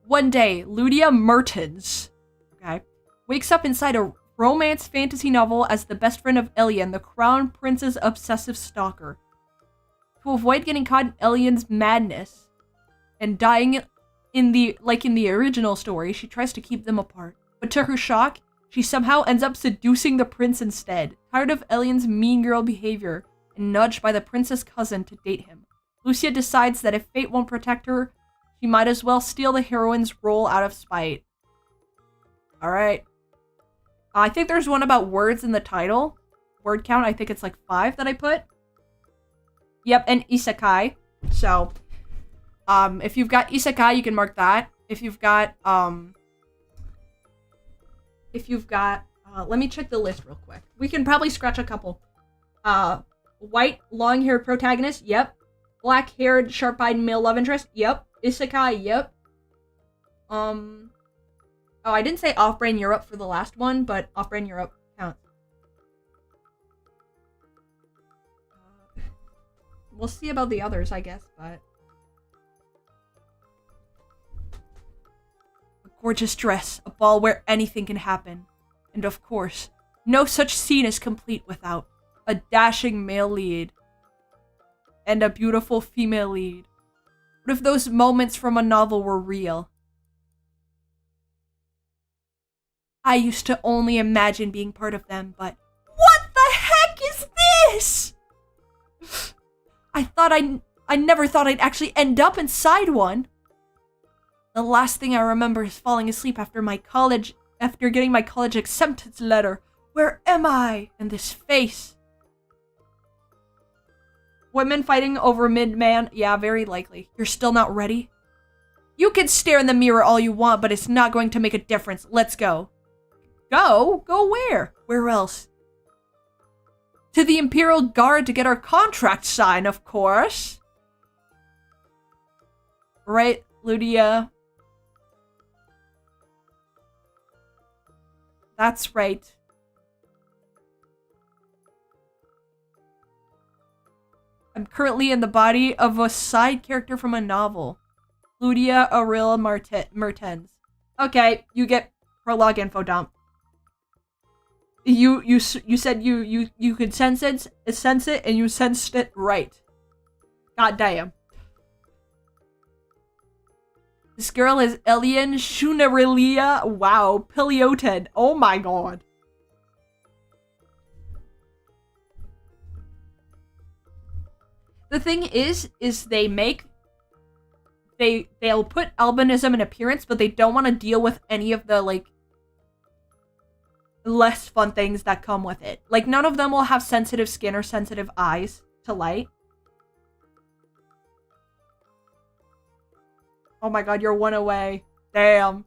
One day, Ludia Mertens, okay, wakes up inside a romance fantasy novel as the best friend of Elian, the crown prince's obsessive stalker. To avoid getting caught in Elian's madness and dying in the original story, she tries to keep them apart. But to her shock, she somehow ends up seducing the prince instead. Tired of Elian's mean girl behavior and nudged by the prince's cousin to date him, Lucia decides that if fate won't protect her, she might as well steal the heroine's role out of spite. Alright. I think there's one about words in the title. Word count, I think it's like 5 that I put. Yep, and isekai. So, if you've got isekai, you can mark that. If you've got, let me check the list real quick. We can probably scratch a couple. White, long-haired protagonist, yep. Black-haired, sharp-eyed male love interest, yep. Isekai, yep. Oh, I didn't say Off-Brand Europe for the last one, but Off-Brand Europe counts. We'll see about the others, I guess, but... A gorgeous dress, a ball where anything can happen. And of course, no such scene is complete without a dashing male lead. And a beautiful female lead. What if those moments from a novel were real? I used to only imagine being part of them, but what the heck is this? I never thought I'd actually end up inside one. The last thing I remember is falling asleep after getting my college acceptance letter. Where am I? And this face. Women fighting over mid-man? Yeah, very likely. You're still not ready? You can stare in the mirror all you want, but it's not going to make a difference. Let's go. Go? Go where? Where else? To the Imperial Guard to get our contract signed, of course. Right, Ludia? That's right. I'm currently in the body of a side character from a novel. Ludia Auril Mertens. Okay, you get prologue info dump. You said you could sense it, and you sensed it right. God damn. This girl is Elian Shunarilia. Wow, Pilioten. Oh my god. The thing is they'll put albinism in appearance, but they don't want to deal with any of the, like, less fun things that come with it. Like, none of them will have sensitive skin or sensitive eyes to light. Oh my god, you're one away. Damn.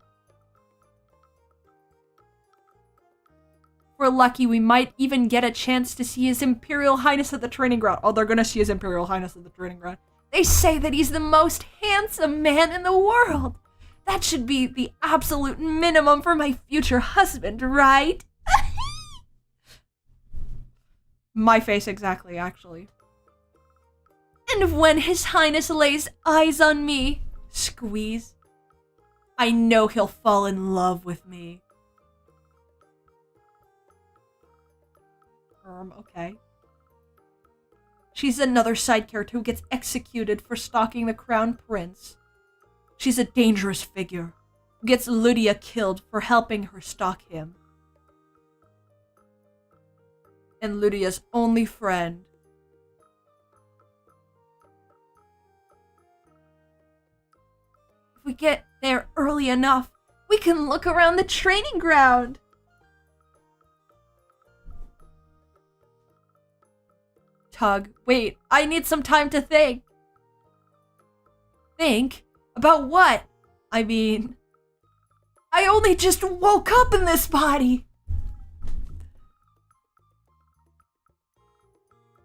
If we're lucky, we might even get a chance to see His Imperial Highness at the training ground. Oh, they're gonna see His Imperial Highness at the training ground. They say that he's the most handsome man in the world. That should be the absolute minimum for my future husband, right? My face exactly, actually. And when His Highness lays eyes on me, squeeze, I know he'll fall in love with me. Okay. She's another side character who gets executed for stalking the crown prince. She's a dangerous figure who gets Ludia killed for helping her stalk him. And Ludia's only friend. If we get there early enough, we can look around the training ground. hug. Wait, I need some time to think. Think? About what? I mean, I only just woke up in this body.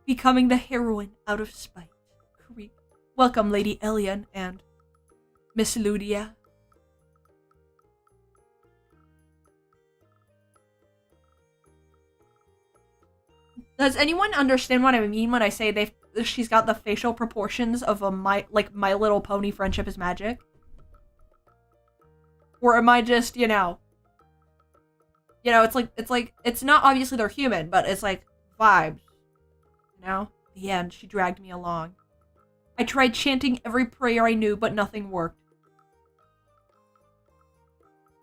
Becoming the heroine out of spite. Creep. Welcome, Lady Elian and Miss Ludia. Does anyone understand what I mean when I say she's got the facial proportions of a My Little Pony Friendship is Magic? Or am I just, it's not obviously they're human, but it's like vibes. The end, she dragged me along. I tried chanting every prayer I knew, but nothing worked.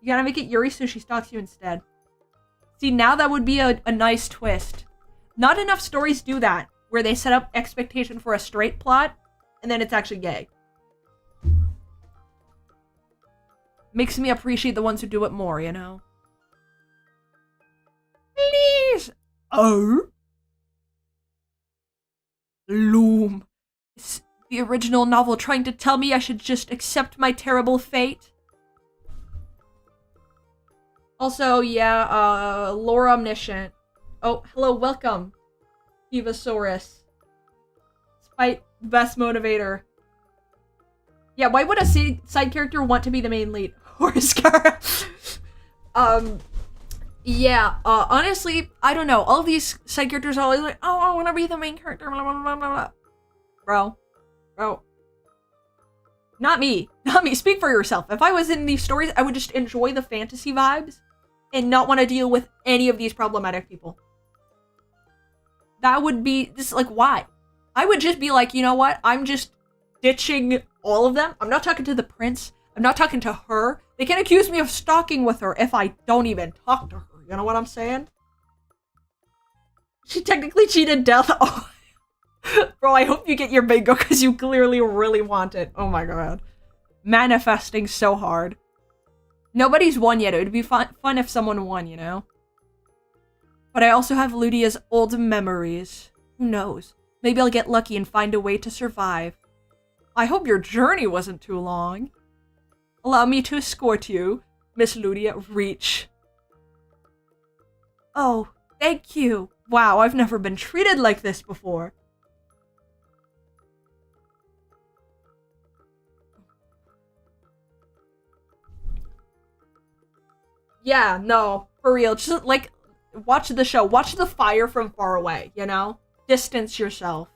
You gotta make it Yuri so she stalks you instead. See, now that would be a nice twist. Not enough stories do that, where they set up expectation for a straight plot, and then it's actually gay. Makes me appreciate the ones who do it more, Please! Oh? Loom. Is the original novel trying to tell me I should just accept my terrible fate? Also, yeah, lore omniscient. Oh, hello, welcome, Evasaurus. Spite, best motivator. Yeah, why would a side character want to be the main lead? Horsecar. Yeah, honestly, I don't know. All of these side characters are always like, oh, I want to be the main character, blah, blah, blah, blah, blah. Bro. Not me. Speak for yourself. If I was in these stories, I would just enjoy the fantasy vibes and not want to deal with any of these problematic people. That would be just like, why? I would just be like, you know what? I'm just ditching all of them. I'm not talking to the prince. I'm not talking to her. They can accuse me of stalking with her if I don't even talk to her. You know what I'm saying? She technically cheated death. Oh. Bro, I hope you get your bingo because you clearly really want it. Oh my god. Manifesting so hard. Nobody's won yet. It would be fun if someone won, But I also have Ludia's old memories. Who knows? Maybe I'll get lucky and find a way to survive. I hope your journey wasn't too long. Allow me to escort you, Miss Ludia. Reach. Oh, thank you. Wow, I've never been treated like this before. Yeah, no, for real. Just, watch the show. Watch the fire from far away, Distance yourself.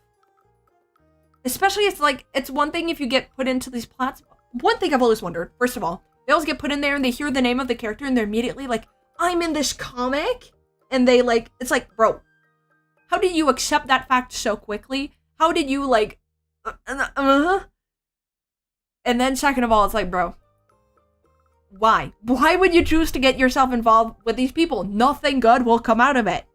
Especially, it's one thing if you get put into these plots. One thing I've always wondered, first of all, they always get put in there and they hear the name of the character and they're immediately like, I'm in this comic? And they, it's like, bro, how did you accept that fact so quickly? How did you, And then second of all, it's like, bro, why? Why would you choose to get yourself involved with these people? Nothing good will come out of it.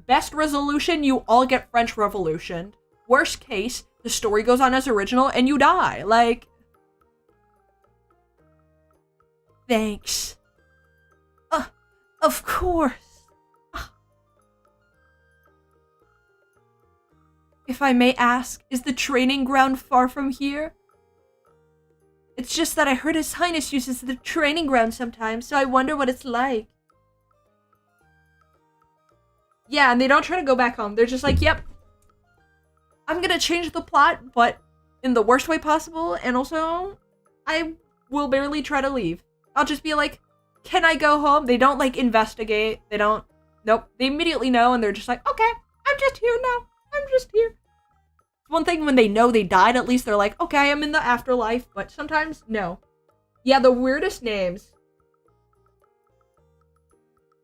Best resolution, you all get French Revolution. Worst case, the story goes on as original and you die. Thanks. Of course. If I may ask, is the training ground far from here? It's just that I heard His Highness uses the training ground sometimes, so I wonder what it's like. Yeah, and they don't try to go back home. They're just like, yep, I'm gonna change the plot, but in the worst way possible, and also, I will barely try to leave. I'll just be like, can I go home? They don't, investigate. They don't, nope. They immediately know, and they're just like, okay, I'm just here now. I'm just here. One thing when they know they died, at least they're like, okay, I'm in the afterlife, but sometimes, no. Yeah, the weirdest names.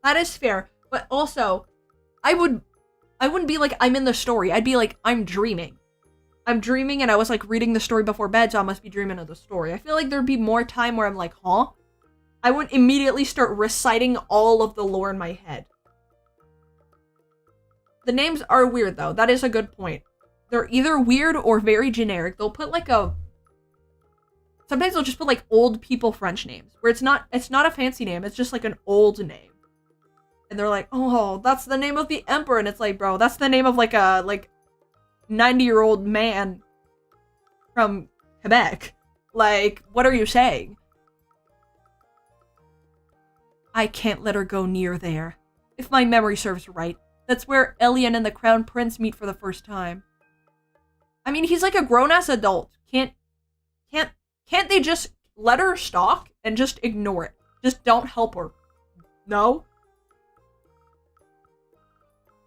That is fair, but also, I wouldn't be like, I'm in the story. I'd be like, I'm dreaming. I'm dreaming, and I was, reading the story before bed, so I must be dreaming of the story. I feel like there'd be more time where I'm like, huh? I wouldn't immediately start reciting all of the lore in my head. The names are weird, though. That is a good point. They're either weird or very generic. They'll put sometimes they'll just put old people French names where it's not a fancy name. It's just an old name. And they're like, oh, that's the name of the emperor. And it's like, bro, that's the name of like a 90-year-old man from Quebec. Like, what are you saying? I can't let her go near there. If my memory serves right, that's where Elian and the Crown Prince meet for the first time. I mean, he's like a grown-ass adult. Can't they just let her stalk and just ignore it? Just don't help her. No?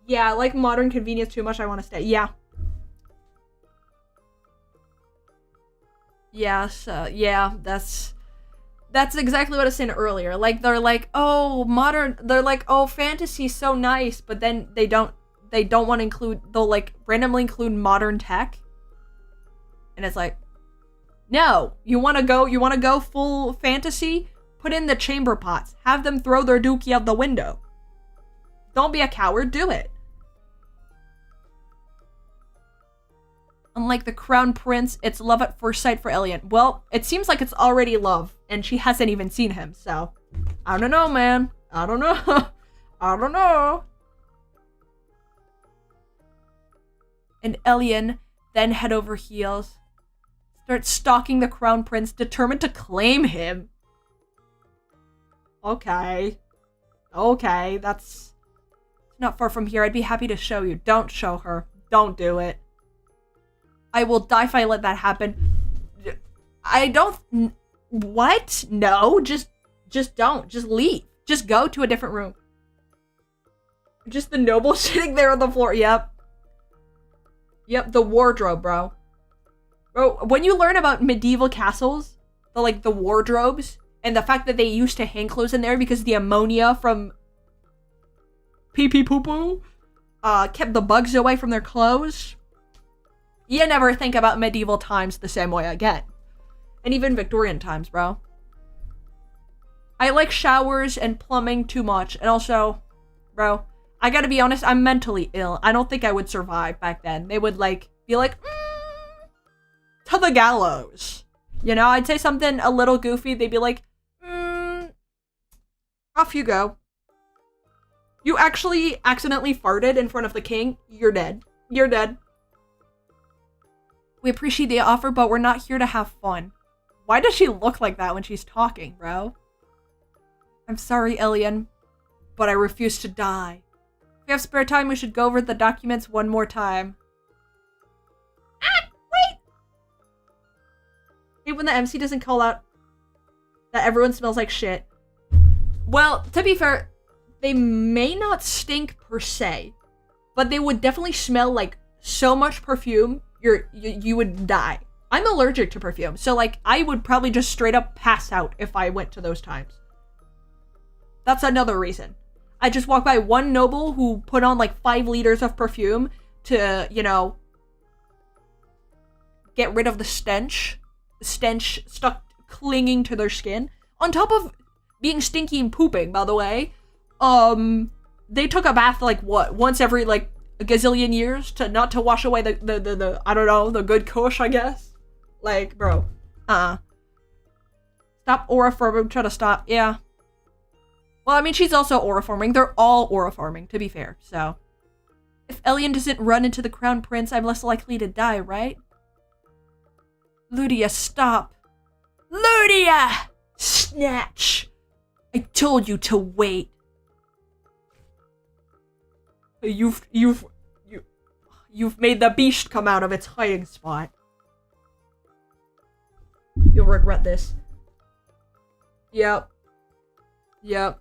Yeah, I like modern convenience too much. I want to stay. Yeah. Yes, yeah, that's exactly what I was saying earlier. Like, they're like, oh, fantasy's so nice, but then they don't want to include, they'll like randomly include modern tech. And it's like, no, you want to go full fantasy? Put in the chamber pots. Have them throw their dookie out the window. Don't be a coward, do it. Unlike the Crown Prince, it's love at first sight for Elian. Well, it seems like it's already love, and she hasn't even seen him, so... I don't know, man. I don't know. I don't know. And Elian, then head over heels, starts stalking the Crown Prince, determined to claim him. Okay. Okay, that's not far from here. I'd be happy to show you. Don't show her. Don't do it. I will die if I let that happen. I don't... What? No, just don't. Just leave. Just go to a different room. Just the noble sitting there on the floor. Yep. Yep, the wardrobe, bro. Bro, when you learn about medieval castles, the wardrobes, and the fact that they used to hang clothes in there because the ammonia from pee-pee poo-poo kept the bugs away from their clothes, you never think about medieval times the same way again. And even Victorian times, bro. I like showers and plumbing too much. And also, bro, I gotta be honest, I'm mentally ill. I don't think I would survive back then. They would, be like, to the gallows. You know, I'd say something a little goofy. They'd be like, off you go. You actually accidentally farted in front of the king. You're dead. You're dead. We appreciate the offer, but we're not here to have fun. Why does she look like that when she's talking, bro? I'm sorry, Elian, but I refuse to die. If we have spare time, we should go over the documents one more time. Wait! Hey, when the MC doesn't call out that everyone smells like shit. Well, to be fair, they may not stink per se, but they would definitely smell like so much perfume, you would die. I'm allergic to perfume, so I would probably just straight up pass out if I went to those times. That's another reason. I just walked by one noble who put on 5 liters of perfume to, get rid of the stench. The stench stuck clinging to their skin. On top of being stinky and pooping, by the way, they took a bath once every a gazillion years not to wash away the I don't know, the good kush, I guess. Bro. Stop aura forming, try to stop. Yeah. Well, I mean, she's also aura forming. They're all aura forming, to be fair, so. If Elian doesn't run into the Crown Prince, I'm less likely to die, right? Ludia, stop. Ludia! Snatch! I told you to wait. You've made the beast come out of its hiding spot. You'll regret this. Yep. Yep.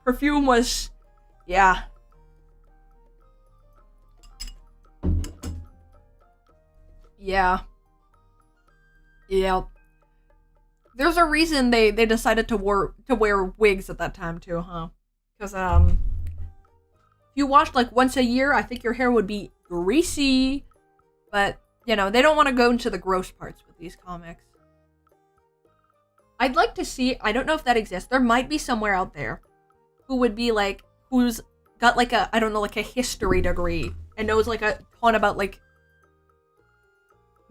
Perfume was... yeah. Yeah. Yep. There's a reason they decided to wear wigs at that time too, huh? Because, if you washed once a year, I think your hair would be greasy. But, they don't want to go into the gross parts with these comics. I'd like to see, I don't know if that exists, there might be somewhere out there who would be who's got I don't know, a history degree and knows a ton about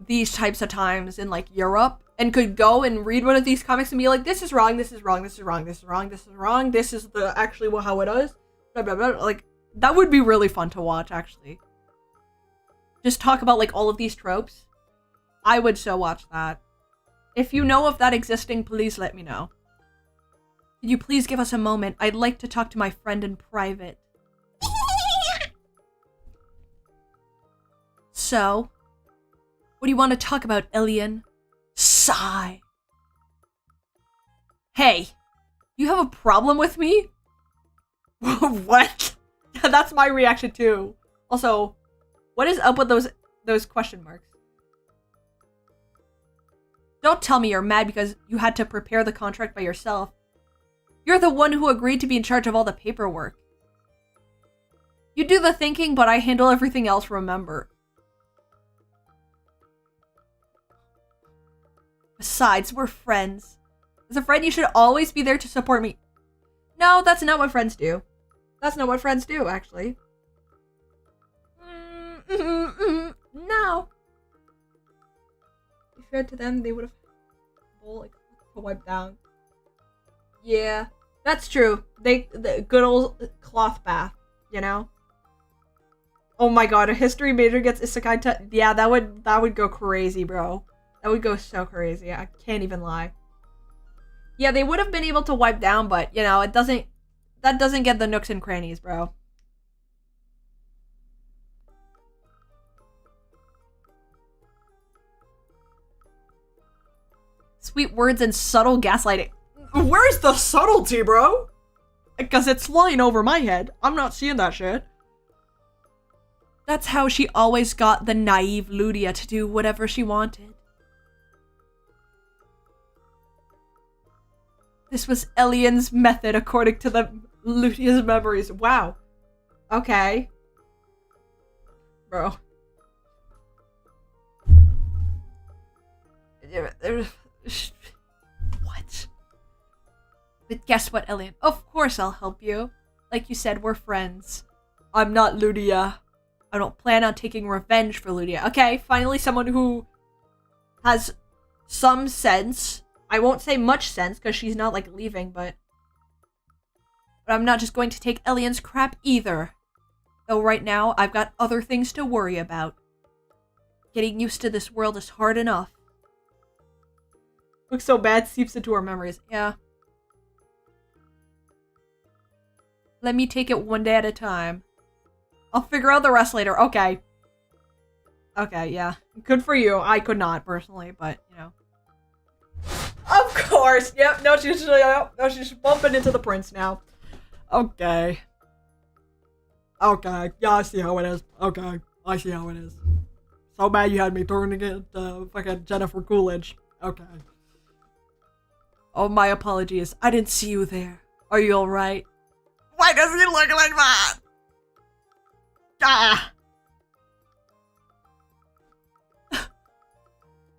these types of times in Europe and could go and read one of these comics and be like, this is wrong, this is wrong, this is wrong, this is wrong, this is wrong, this is the actually how it is, blah, blah, blah. Like, that would be really fun to watch, actually. Just talk about, like, all of these tropes. I would so watch that. If you know of that existing, please let me know. Could you please give us a moment? I'd like to talk to my friend in private. So, what do you want to talk about, Elian? Sigh. Hey, you have a problem with me? What? That's my reaction too. Also, what is up with those question marks? Don't tell me you're mad because you had to prepare the contract by yourself. You're the one who agreed to be in charge of all the paperwork. You do the thinking, but I handle everything else, remember. Besides, we're friends. As a friend, you should always be there to support me. No, that's not what friends do. That's not what friends do, actually. No. If you read to them, they would have bowl like to wipe down. Yeah, that's true. The good old cloth bath, you know. Oh my god, a history major gets isekai. Yeah, that would go crazy, bro. That would go so crazy. I can't even lie. Yeah, they would have been able to wipe down, but you know, that doesn't get the nooks and crannies, bro. Sweet words and subtle gaslighting. Where's the subtlety, bro? Because it's flying over my head. I'm not seeing that shit. That's how she always got the naive Ludia to do whatever she wanted. This was Elian's method according to the Ludia's memories. Wow. Okay. Bro. What? But guess what, Elian? Of course I'll help you. Like you said, we're friends. I'm not Ludia. I don't plan on taking revenge for Ludia. Okay, finally someone who has some sense. I won't say much sense because she's not like leaving, but I'm not just going to take Elian's crap either. Though right now, I've got other things to worry about. Getting used to this world is hard enough. Looks so bad, seeps into our memories. Yeah. Let me take it one day at a time. I'll figure out the rest later. Okay. Okay, yeah. Good for you. I could not, personally, but, you know. Of course! Yep, no, she's bumping into the prince now. Okay. Okay, yeah, I see how it is. Okay, I see how it is. So bad you had me turning it fucking Jennifer Coolidge. Okay. Oh, my apologies. I didn't see you there. Are you alright? Why does he look like that? Ah!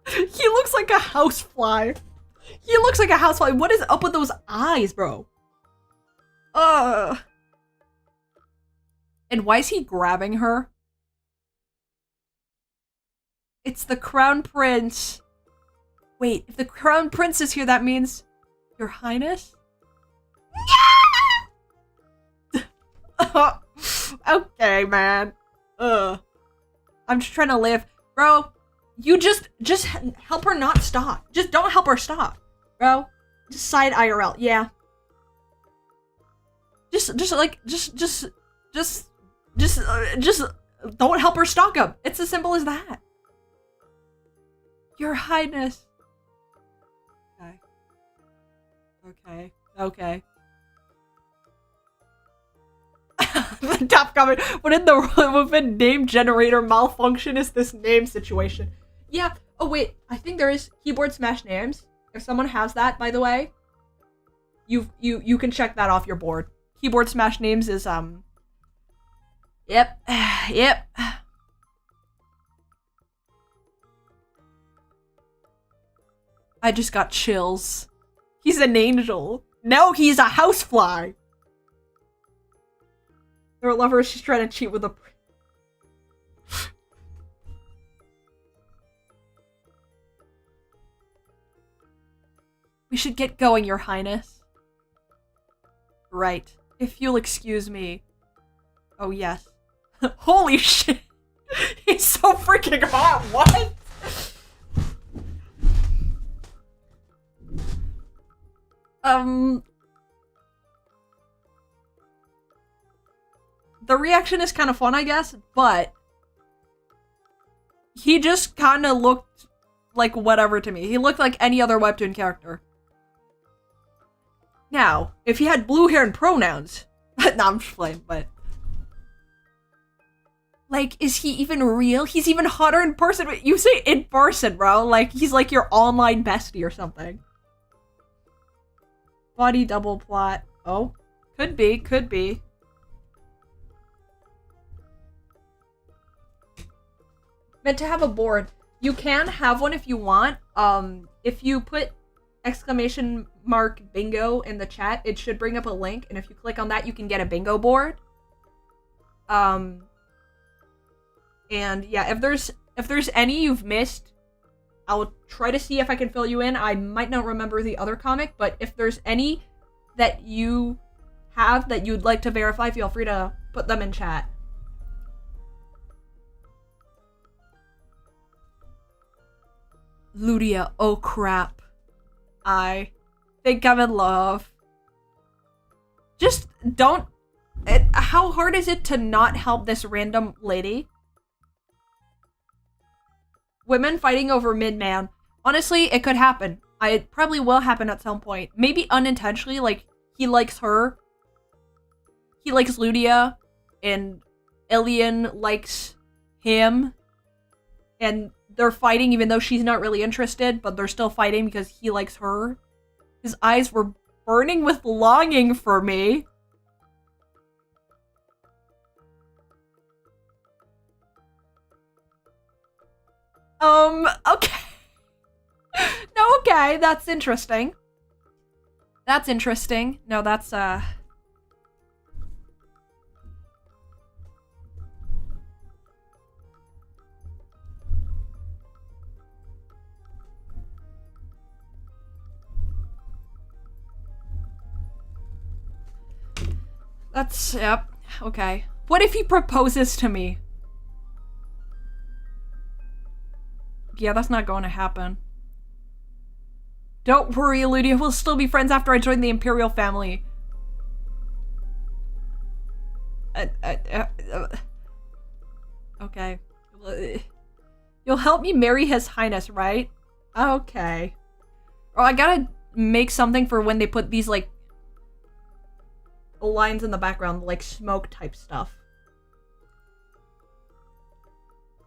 He looks like a housefly. He looks like a housefly. What is up with those eyes, bro? Ugh. And why is he grabbing her? It's the crown prince. Wait, if the crown prince is here, that means Your Highness? Okay, man. I'm just trying to live. Bro, you just help her not stop. Just don't help her stop. Bro, just side IRL. Yeah. Just don't help her stalk him. It's as simple as that. Your Highness. Okay. Okay. Okay. The top comment. What in name generator malfunction is this name situation? Yeah. Oh wait. I think there is keyboard smash names. If someone has that, by the way, you can check that off your board. Keyboard smash names is Yep. Yep. I just got chills. He's an angel. No, he's a housefly. They're lovers. She's trying to cheat with a. We should get going, Your Highness. Right. If you'll excuse me. Oh, yes. Holy shit! He's so freaking hot, what? The reaction is kind of fun, I guess, but he just kind of looked like whatever to me. He looked like any other webtoon character. Now, if he had blue hair and pronouns, no, I'm just playing, but like, is he even real? He's even hotter in person. You say in person, bro. Like, he's like your online bestie or something. Body double plot. Oh, could be, could be. Meant to have a board. You can have one if you want. If you put exclamation mark bingo in the chat, it should bring up a link, and if you click on that, you can get a bingo board. And yeah, if there's any you've missed, I'll try to see if I can fill you in. I might not remember the other comic, but if there's any that you have that you'd like to verify, feel free to put them in chat. Ludia, oh crap. I think I'm in love. Just don't... how hard is it to not help this random lady? Women fighting over mid-man. Honestly, it could happen. It probably will happen at some point. Maybe unintentionally, like, he likes her. He likes Ludia, and Ilian likes him. And they're fighting even though she's not really interested, but they're still fighting because he likes her. His eyes were burning with longing for me. Okay. No, okay, that's interesting. That's interesting. No, that's, that's, yep, okay. What if he proposes to me? Yeah, that's not going to happen. Don't worry, Ludia, we'll still be friends after I join the Imperial family. Okay. You'll help me marry His Highness, right? Okay. Oh, I gotta make something for when they put these, like, lines in the background, like smoke type stuff.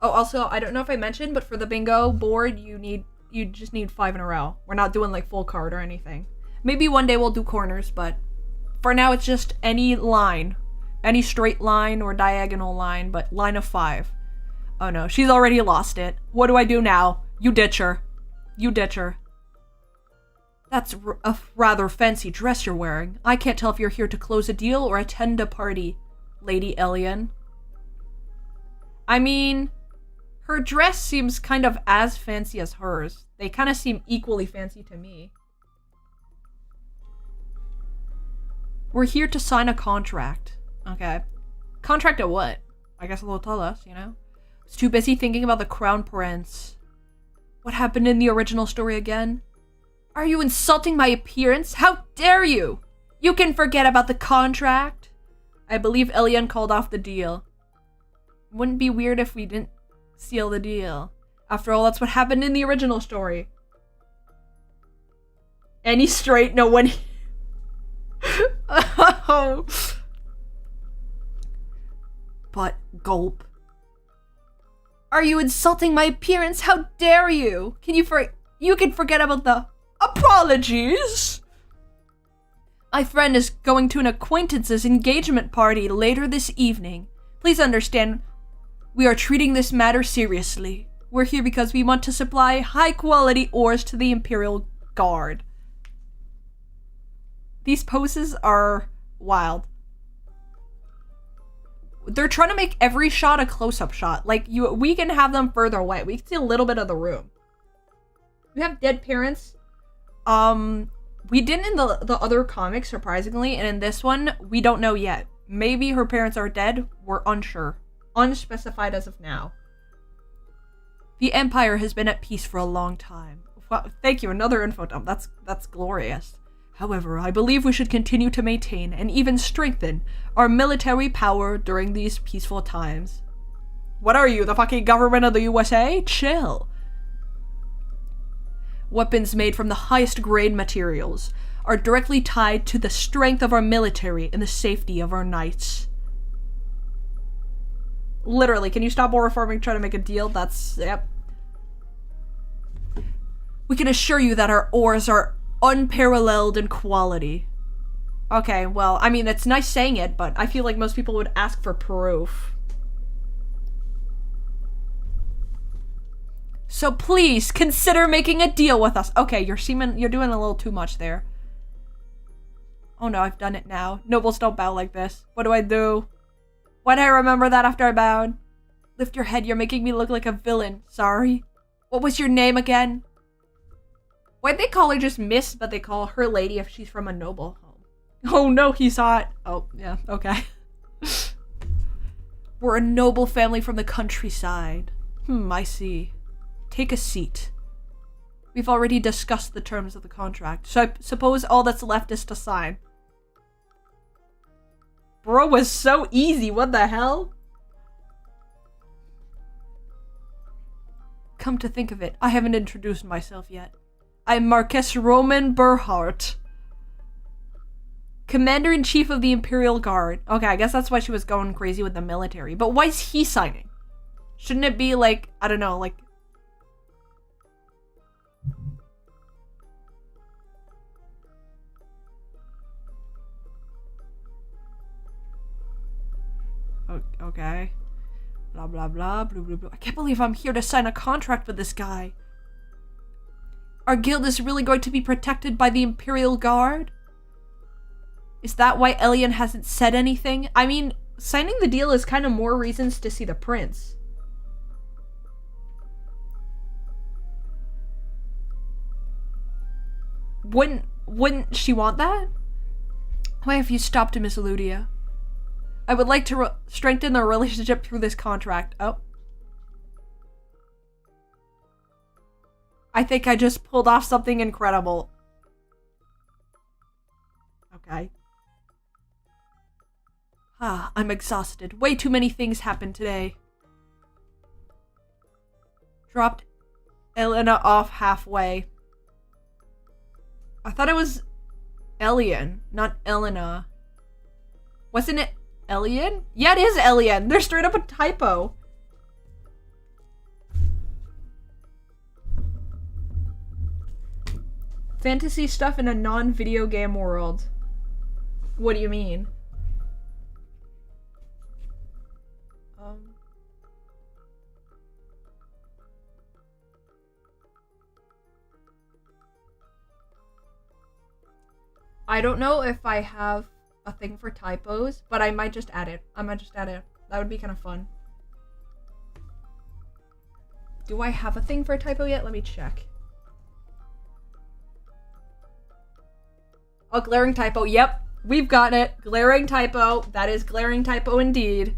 Oh, also, I don't know if I mentioned, but for the bingo board, you just need 5 in a row. We're not doing like full card or anything. Maybe one day we'll do corners, but for now it's just any line. Any straight line or diagonal line, but line of 5. Oh no, she's already lost it. What do I do now? You ditch her. You ditch her. That's a rather fancy dress you're wearing. I can't tell if you're here to close a deal or attend a party, Lady Elian. I mean, her dress seems kind of as fancy as hers. They kind of seem equally fancy to me. We're here to sign a contract. Okay. Contract of what? I guess they'll tell us, you know? I was too busy thinking about the Crown Prince. What happened in the original story again? Are you insulting my appearance? How dare you! You can forget about the contract. I believe Elian called off the deal. Wouldn't be weird if we didn't seal the deal. After all, that's what happened in the original story. Any straight, no one. Oh. But gulp. Are you insulting my appearance? How dare you? You can forget about the apologies. My friend is going to an acquaintance's engagement party later this evening. Please understand, we are treating this matter seriously. We're here because we want to supply high-quality ores to the Imperial Guard. These poses are wild. They're trying to make every shot a close-up shot. Like, we can have them further away. We can see a little bit of the room. We have dead parents. We didn't in the other comics, surprisingly, and in this one, we don't know yet. Maybe her parents are dead. We're unsure. Unspecified as of now. The Empire has been at peace for a long time. Well, thank you, another info dump. That's glorious. However, I believe we should continue to maintain and even strengthen our military power during these peaceful times. What are you, the fucking government of the USA? Chill. Weapons made from the highest grade materials are directly tied to the strength of our military and the safety of our knights. Literally, can you stop war reforming, try to make a deal? Yep. We can assure you that our ores are unparalleled in quality. Okay, well, I mean, it's nice saying it, but I feel like most people would ask for proof. So please, consider making a deal with us. Okay, you're doing a little too much there. Oh no, I've done it now. Nobles don't bow like this. What do I do? Why did I remember that after I bowed? Lift your head, you're making me look like a villain. Sorry. What was your name again? Why'd they call her just Miss, but they call her Lady if she's from a noble home? Oh no, he saw it. Oh, yeah, okay. We're a noble family from the countryside. I see. Take a seat. We've already discussed the terms of the contract, so I suppose all that's left is to sign. Bro was so easy, what the hell? Come to think of it, I haven't introduced myself yet. I'm Marquess Roman Burhart, Commander-in-Chief of the Imperial Guard. Okay, I guess that's why she was going crazy with the military. But why is he signing? Shouldn't it be like, I don't know, like... Okay. Blah, blah, blah, blah, blah, blah. I can't believe I'm here to sign a contract with this guy. Our guild is really going to be protected by the Imperial Guard? Is that why Elian hasn't said anything? I mean, signing the deal is kind of more reasons to see the prince. Wouldn't she want that? Why have you stopped, Miss Ludia? I would like to strengthen the relationship through this contract. Oh. I think I just pulled off something incredible. Okay. I'm exhausted. Way too many things happened today. Dropped Elena off halfway. I thought it was Elian, not Elena. Wasn't it Elian? Yeah, it is Elian. They're straight up a typo. Fantasy stuff in a non-video game world. What do you mean? I don't know if I have a thing for typos, but I might just add it. That would be kind of fun. Do I have a thing for a typo yet? Let me check. Oh, glaring typo. Yep, we've got it. Glaring typo. That is glaring typo indeed.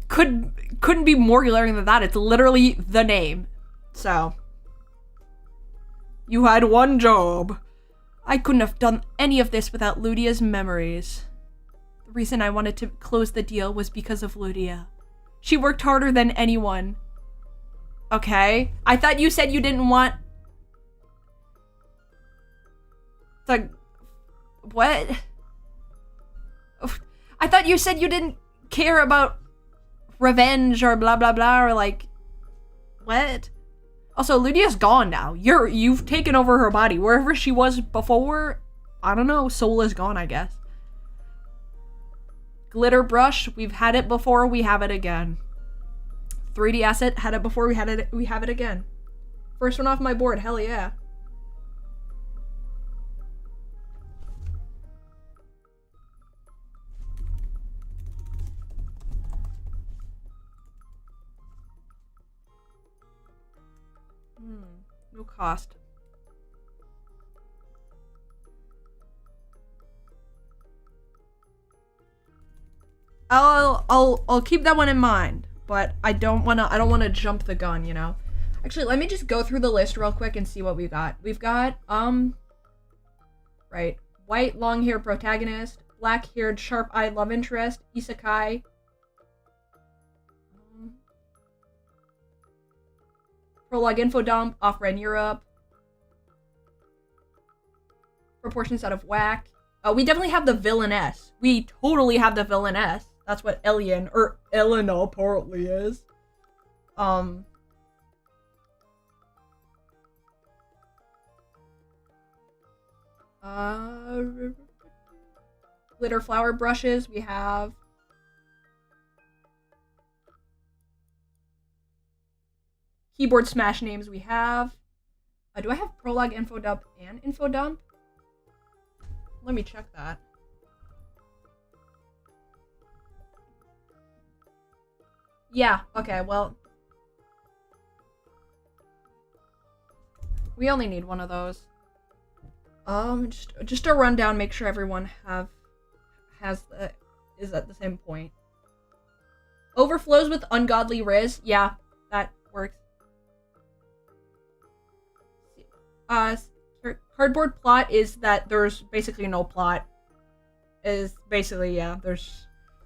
Couldn't be more glaring than that. It's literally the name. So. You had one job. I couldn't have done any of this without Ludia's memories. The reason I wanted to close the deal was because of Ludia. She worked harder than anyone. Okay. I thought you said you didn't want... the... What? I thought you said you didn't care about revenge or blah blah blah or like... What? Also, Ludia's gone now. You've taken over her body. Wherever she was before, I don't know, soul is gone, I guess. Glitter brush, we've had it before, we have it again. 3D asset, had it before, we have it again. First one off my board, hell yeah. No cost. I'll keep that one in mind, but I don't wanna jump the gun, you know. Actually, let me just go through the list real quick and see what we've got. We've got right, white long-haired protagonist, black-haired sharp-eyed love interest, isekai. Prologue info dump, off-brand Europe. Proportions out of whack. We definitely have the villainess. We totally have the villainess. That's what Elian, or Elena apparently is. Glitter flower brushes, we have. Keyboard smash names, we have. Do I have prologue info dump and info dump? Let me check that. Yeah, okay, well. We only need one of those. Just a rundown, make sure everyone is at the same point. Overflows with ungodly riz. Yeah, that works. Cardboard plot is that there's basically no plot. Is basically, yeah,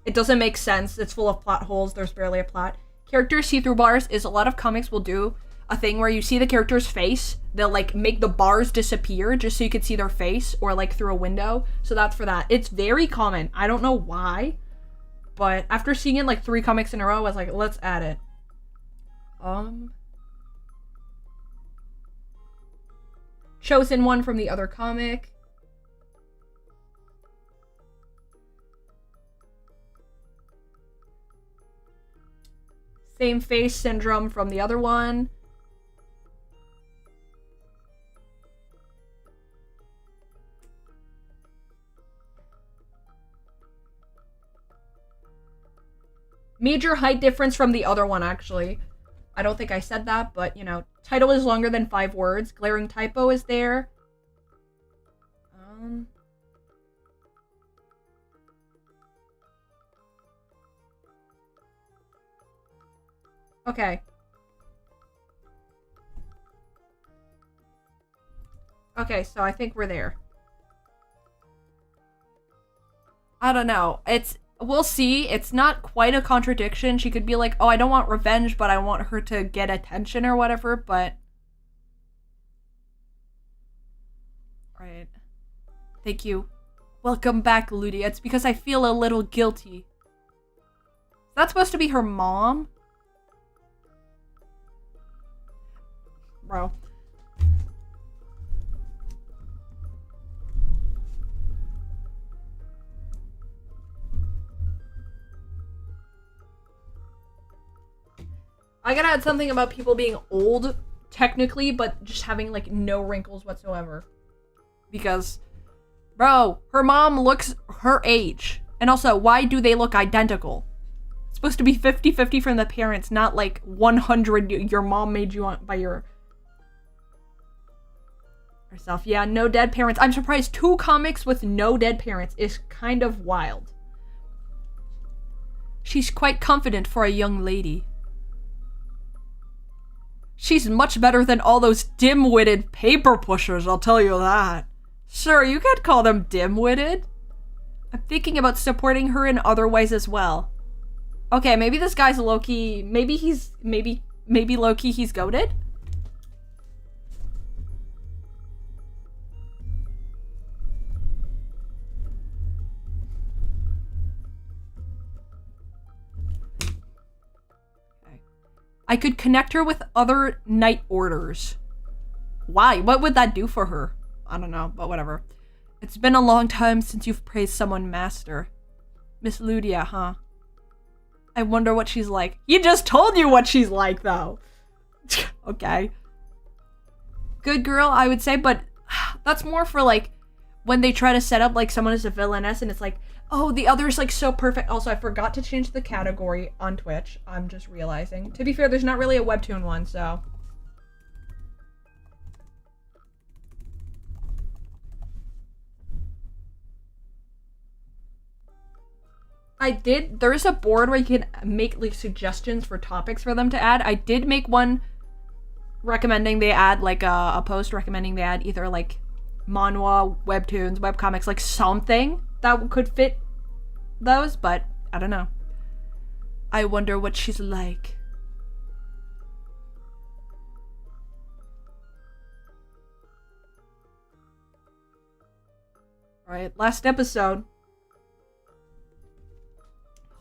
it doesn't make sense. It's full of plot holes. There's barely a plot. Character see-through bars is a lot of comics will do a thing where you see the character's face, they'll like make the bars disappear just so you could see their face, or like through a window. So that's for that. It's very common. I don't know why, but after seeing it like 3 comics in a row, I was like, let's add it. Chosen one from the other comic. Same face syndrome from the other one. Major height difference from the other one, actually. I don't think I said that, but, you know, title is longer than 5 words. Glaring typo is there. Okay. Okay, so I think we're there. I don't know. We'll see. It's not quite a contradiction. She could be like, oh, I don't want revenge, but I want her to get attention or whatever, but... Right. Thank you. Welcome back, Ludi. It's because I feel a little guilty. Is that supposed to be her mom? Bro. I gotta add something about people being old, technically, but just having, like, no wrinkles whatsoever. Because, bro, her mom looks her age. And also, why do they look identical? It's supposed to be 50-50 from the parents, not, like, 100 your mom made you on by herself. Yeah, no dead parents. I'm surprised 2 comics with no dead parents is kind of wild. She's quite confident for a young lady. She's much better than all those dim-witted paper pushers, I'll tell you that. Sure, you could call them dim-witted. I'm thinking about supporting her in other ways as well. Okay, maybe this guy's low-key... Maybe low-key he's goated? I could connect her with other night orders. Why? What would that do for her? I don't know, but whatever. It's been a long time since you've praised someone master. Miss Ludia, huh? I wonder what she's like. You just told you what she's like, though. Okay. Good girl, I would say, but that's more for, like, when they try to set up, like, someone as a villainess, and it's like, oh, the other's, like, so perfect. Also, I forgot to change the category on Twitch. I'm just realizing. To be fair, there's not really a webtoon one, so... There is a board where you can make like suggestions for topics for them to add. I did make one recommending they add like a post recommending they add either like manhwa, webtoons, webcomics, like something that could fit those, but I don't know. I wonder what she's like. Alright, last episode.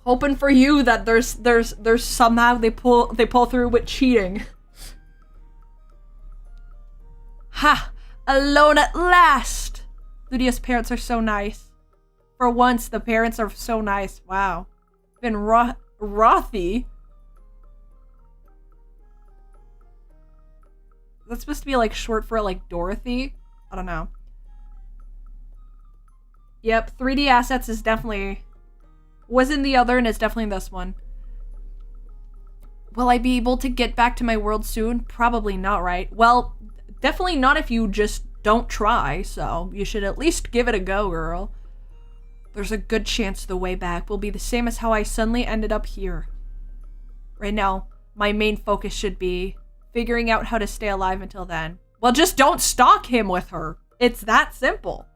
Hoping for you that there's somehow they pull through with cheating. Ha! Alone at last! Lydia's parents are so nice. For once, the parents are so nice. Wow. Been Rothy? That's supposed to be like short for like Dorothy? I don't know. Yep, 3D assets is definitely... was in the other and it's definitely this one. Will I be able to get back to my world soon? Probably not, right? Well, definitely not if you just don't try, so you should at least give it a go, girl. There's a good chance the way back will be the same as how I suddenly ended up here. Right now, my main focus should be figuring out how to stay alive until then. Well, just don't stalk him with her. It's that simple.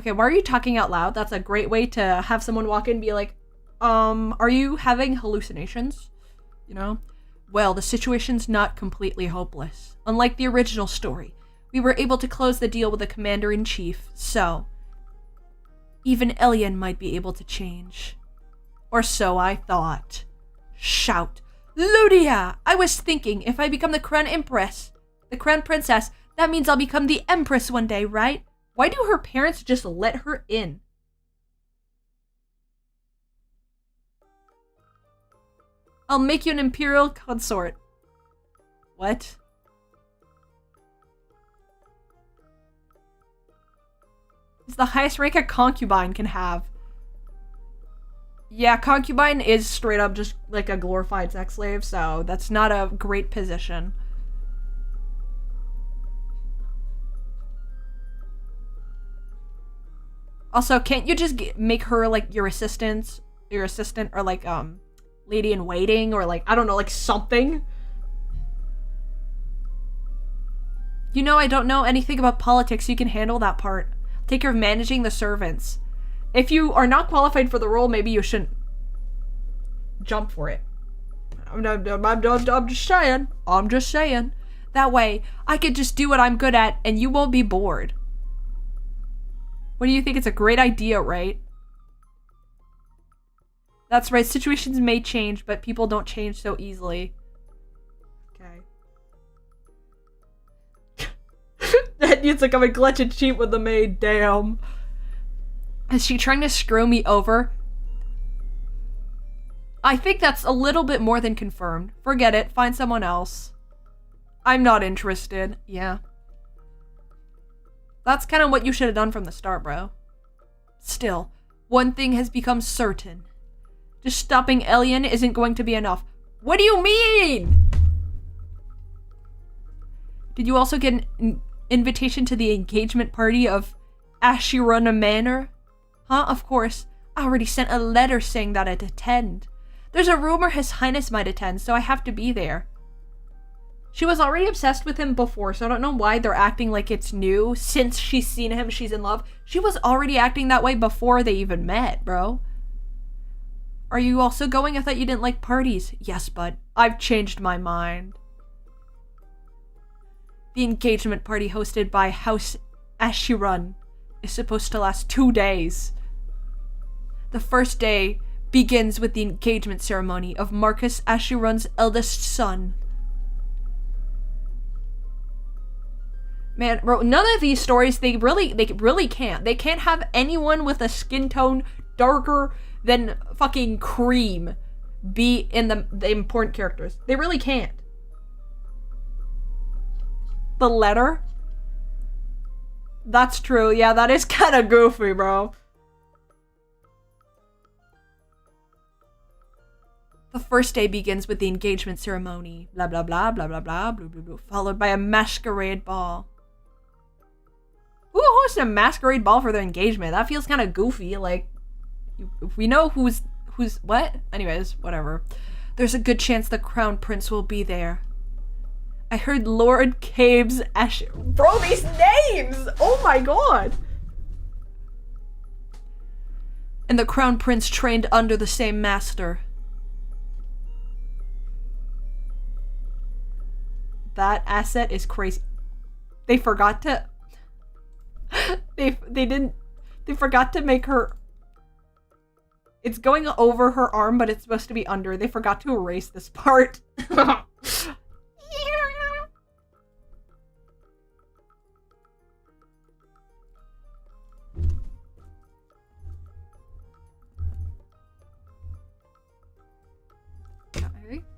Okay, why are you talking out loud? That's a great way to have someone walk in and be like, are you having hallucinations? You know? Well, the situation's not completely hopeless. Unlike the original story, we were able to close the deal with the commander-in-chief, so even Elian might be able to change. Or so I thought. Shout. Ludia! I was thinking, if I become the Crown Princess, that means I'll become the Empress one day, right? Why do her parents just let her in? I'll make you an imperial consort. What? It's the highest rank a concubine can have. Yeah, concubine is straight up just like a glorified sex slave, so that's not a great position. Also, can't you just make her like your assistant, or like lady in waiting, or like I don't know, like something? You know, I don't know anything about politics, so you can handle that part. Take care of managing the servants. If you are not qualified for the role, maybe you shouldn't jump for it. I'm just saying. I'm just saying. That way, I could just do what I'm good at, and you won't be bored. What do you think? It's a great idea, right? That's right. Situations may change, but people don't change so easily. Okay. That needs to come and glitch and cheat with the maid. Damn. Is she trying to screw me over? I think that's a little bit more than confirmed. Forget it. Find someone else. I'm not interested. Yeah. That's kind of what you should have done from the start, bro. Still, one thing has become certain. Just stopping Elian isn't going to be enough. What do you mean? Did you also get an invitation to the engagement party of Ashirana Manor? Huh? Of course. I already sent a letter saying that I'd attend. There's a rumor His Highness might attend, so I have to be there. She was already obsessed with him before, so I don't know why they're acting like it's new. Since she's seen him, she's in love. She was already acting that way before they even met, bro. Are you also going? I thought you didn't like parties. Yes, but I've changed my mind. The engagement party hosted by House Ashirun is supposed to last 2 days. The first day begins with the engagement ceremony of Marcus Ashirun's eldest son. Man, bro, none of these stories, they really can't. They can't have anyone with a skin tone darker than fucking cream be in the important characters. They really can't. The letter? That's true. Yeah, that is kind of goofy, bro. The first day begins with the engagement ceremony. Blah, blah, blah, blah, blah, blah, blah, blah, blah, followed by a masquerade ball. Who hosts a masquerade ball for their engagement? That feels kind of goofy. Like, If we know who's what? Anyways, whatever. There's a good chance the Crown Prince will be there. I heard Lord Caves Ash. Bro, these names! Oh my god! And the Crown Prince trained under the same master. That asset is crazy. They forgot to... They forgot to make her... It's going over her arm, but it's supposed to be under. They forgot to erase this part.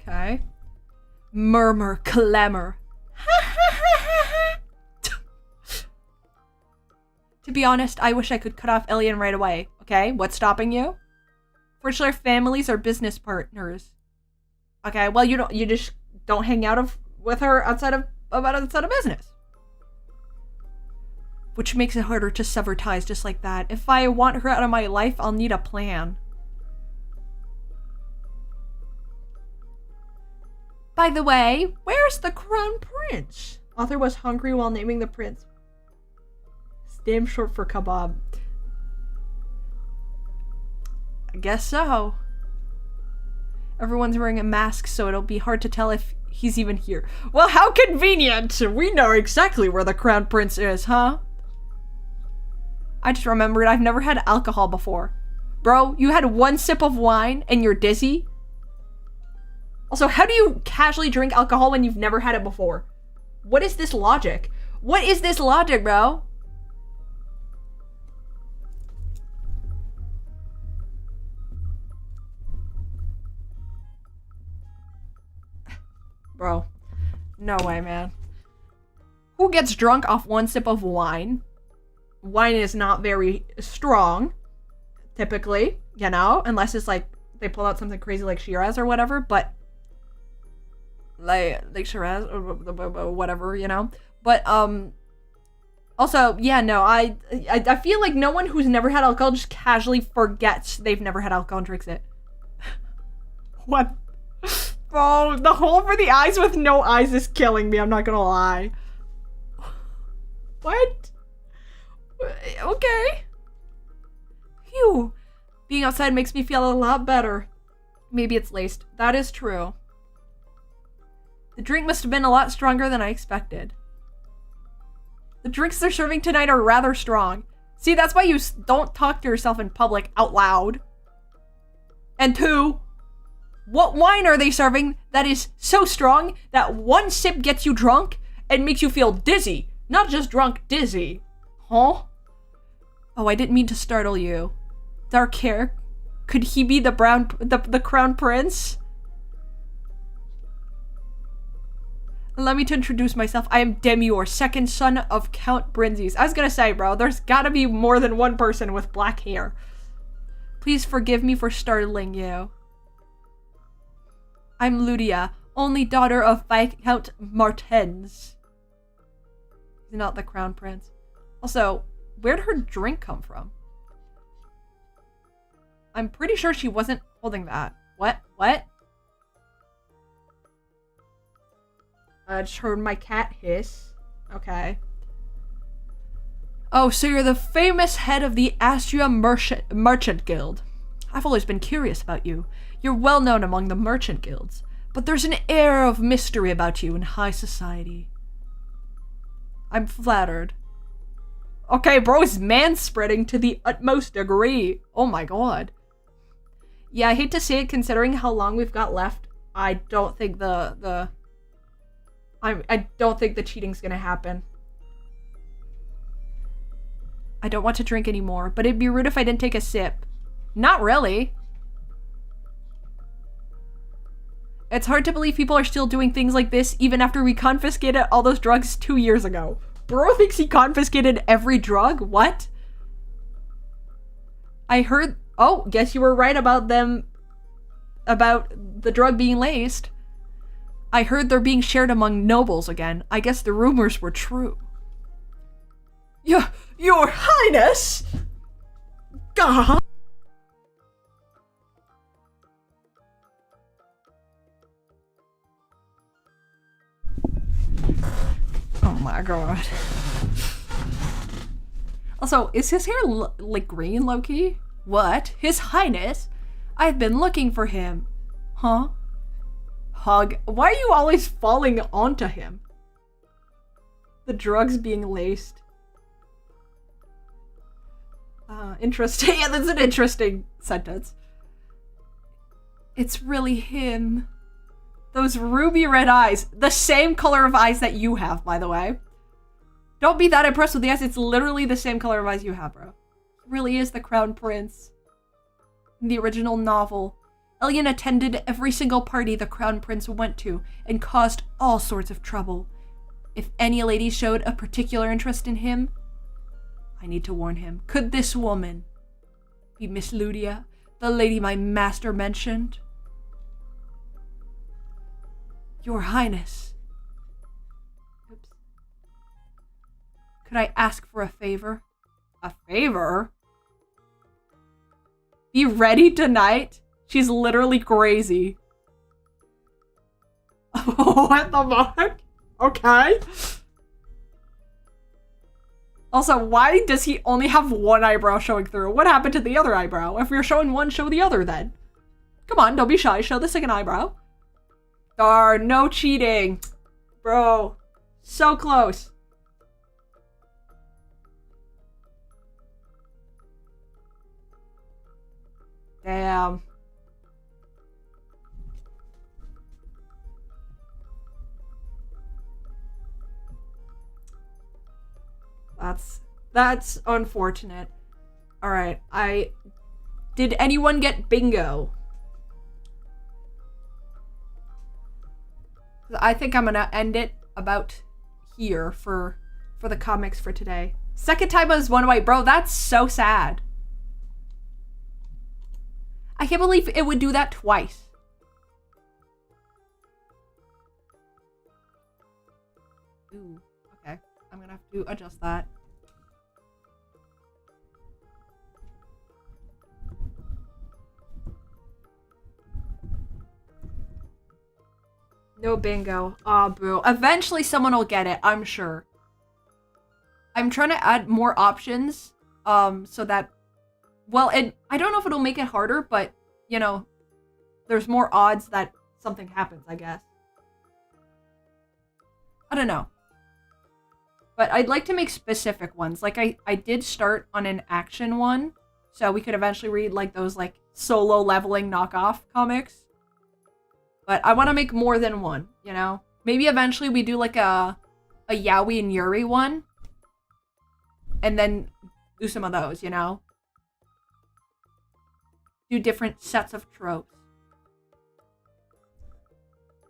Okay. Murmur, clamor. To be honest, I wish I could cut off Elian right away. Okay, what's stopping you? Fortunately, our families are business partners. Okay, well you just don't hang out with her outside of business. Which makes it harder to sever ties just like that. If I want her out of my life, I'll need a plan. By the way, where's the Crown Prince? Author was hungry while naming the prince. It's damn short for kebab. I guess so. Everyone's wearing a mask, so it'll be hard to tell if he's even here. Well, how convenient! We know exactly where the Crown Prince is, huh? I just remembered I've never had alcohol before. Bro, you had one sip of wine and you're dizzy? Also, how do you casually drink alcohol when you've never had it before? What is this logic? What is this logic, bro? Bro, no way, man. Who gets drunk off one sip of wine? Wine is not very strong, typically, you know? Unless it's like, they pull out something crazy like Shiraz or whatever, but... Like Shiraz or whatever, you know? But, also, yeah, no, I feel like no one who's never had alcohol just casually forgets they've never had alcohol and drinks it. What? Bro, the hole for the eyes with no eyes is killing me, I'm not gonna lie. What? Okay. Phew. Being outside makes me feel a lot better. Maybe it's laced. That is true. The drink must have been a lot stronger than I expected. The drinks they're serving tonight are rather strong. See, that's why you don't talk to yourself in public out loud. And two, what wine are they serving that is so strong that one sip gets you drunk and makes you feel dizzy? Not just drunk, dizzy. Huh? Oh, I didn't mean to startle you. Dark hair? Could he be the Crown Prince? Allow me to introduce myself. I am Demior, second son of Count Brinzies. I was gonna say, bro, there's gotta be more than one person with black hair. Please forgive me for startling you. I'm Ludia, only daughter of Viscount Martens. He's not the Crown Prince. Also, where'd her drink come from? I'm pretty sure she wasn't holding that. What? I just heard my cat hiss. Okay. Oh, so you're the famous head of the Astria Merchant Guild. I've always been curious about you. You're well known among the merchant guilds, but there's an air of mystery about you in high society. I'm flattered. Okay, bro is manspreading to the utmost degree. Oh my god. Yeah, I hate to say it considering how long we've got left. I don't think I don't think the cheating's gonna happen. I don't want to drink anymore, but it'd be rude if I didn't take a sip. Not really. It's hard to believe people are still doing things like this even after we confiscated all those drugs 2 years ago. Bro thinks he confiscated every drug? What? I heard... Oh, guess you were right about them... About the drug being laced. I heard they're being shared among nobles again. I guess the rumors were true. Your Highness! God! my god. Also, is his hair like green, low-key? What? His Highness? I've been looking for him. Huh? Hug. Why are you always falling onto him? The drugs being laced. Interesting. Yeah, that's an interesting sentence. It's really him. Those ruby red eyes. The same color of eyes that you have, by the way. Don't be that impressed with the eyes. It's literally the same color of eyes you have, bro. He really is the Crown Prince. In the original novel, Elian attended every single party the Crown Prince went to and caused all sorts of trouble. If any lady showed a particular interest in him, I need to warn him. Could this woman be Miss Ludia, the lady my master mentioned? Your Highness. Oops. Could I ask for a favor? A favor? Be ready tonight? She's literally crazy. What the fuck? Okay. Also, why does he only have one eyebrow showing through? What happened to the other eyebrow? If you're showing one, show the other then. Come on, don't be shy. Show the second eyebrow. Darn, no cheating. Bro, so close. Damn. That's unfortunate. Alright, did anyone get bingo? I think I'm gonna end it about here for the comics for today. Second time I was one away. Bro, that's so sad. I can't believe it would do that twice. Ooh, okay. I'm gonna have to adjust that. No bingo. Aw, boo. Eventually someone will get it, I'm sure. I'm trying to add more options, so that, well, and I don't know if it'll make it harder, but, you know, there's more odds that something happens, I guess. I don't know. But I'd like to make specific ones. Like, I did start on an action one, so we could eventually read, like, those, like, solo leveling knockoff comics. But I want to make more than one, you know? Maybe eventually we do, like, a Yaoi and Yuri one. And then do some of those, you know? Do different sets of tropes.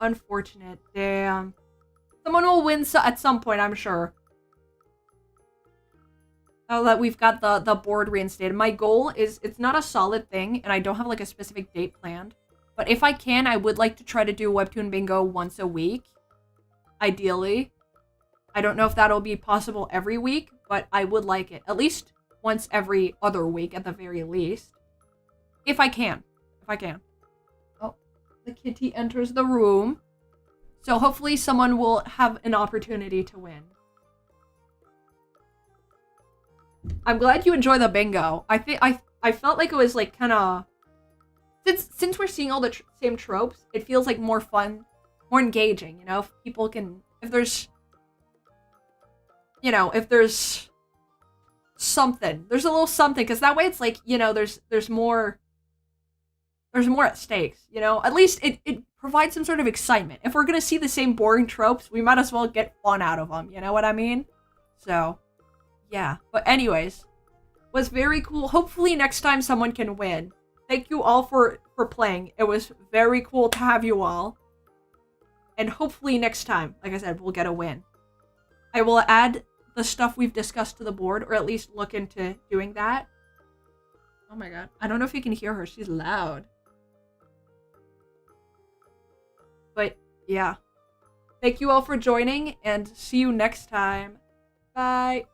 Unfortunate. Damn. Someone will win at some point, I'm sure. Now that we've got the board reinstated. My goal is, it's not a solid thing, and I don't have, like, a specific date planned. But if I can, I would like to try to do Webtoon Bingo once a week. Ideally. I don't know if that'll be possible every week, but I would like it. At least once every other week, at the very least. If I can. If I can. Oh, the kitty enters the room. So hopefully someone will have an opportunity to win. I'm glad you enjoy the bingo. I felt like it was, like, kind of... Since we're seeing all the same tropes, it feels like more fun, more engaging, you know? If people can... If there's... You know, if there's something. There's a little something, because that way it's like, you know, there's more... There's more at stakes, you know? At least it provides some sort of excitement. If we're gonna see the same boring tropes, we might as well get fun out of them, you know what I mean? So, yeah. But anyways, was very cool. Hopefully next time someone can win. Thank you all for playing. It was very cool to have you all. And hopefully next time, like I said, we'll get a win. I will add the stuff we've discussed to the board, or at least look into doing that. Oh my god. I don't know if you can hear her. She's loud. But, yeah. Thank you all for joining, and see you next time. Bye.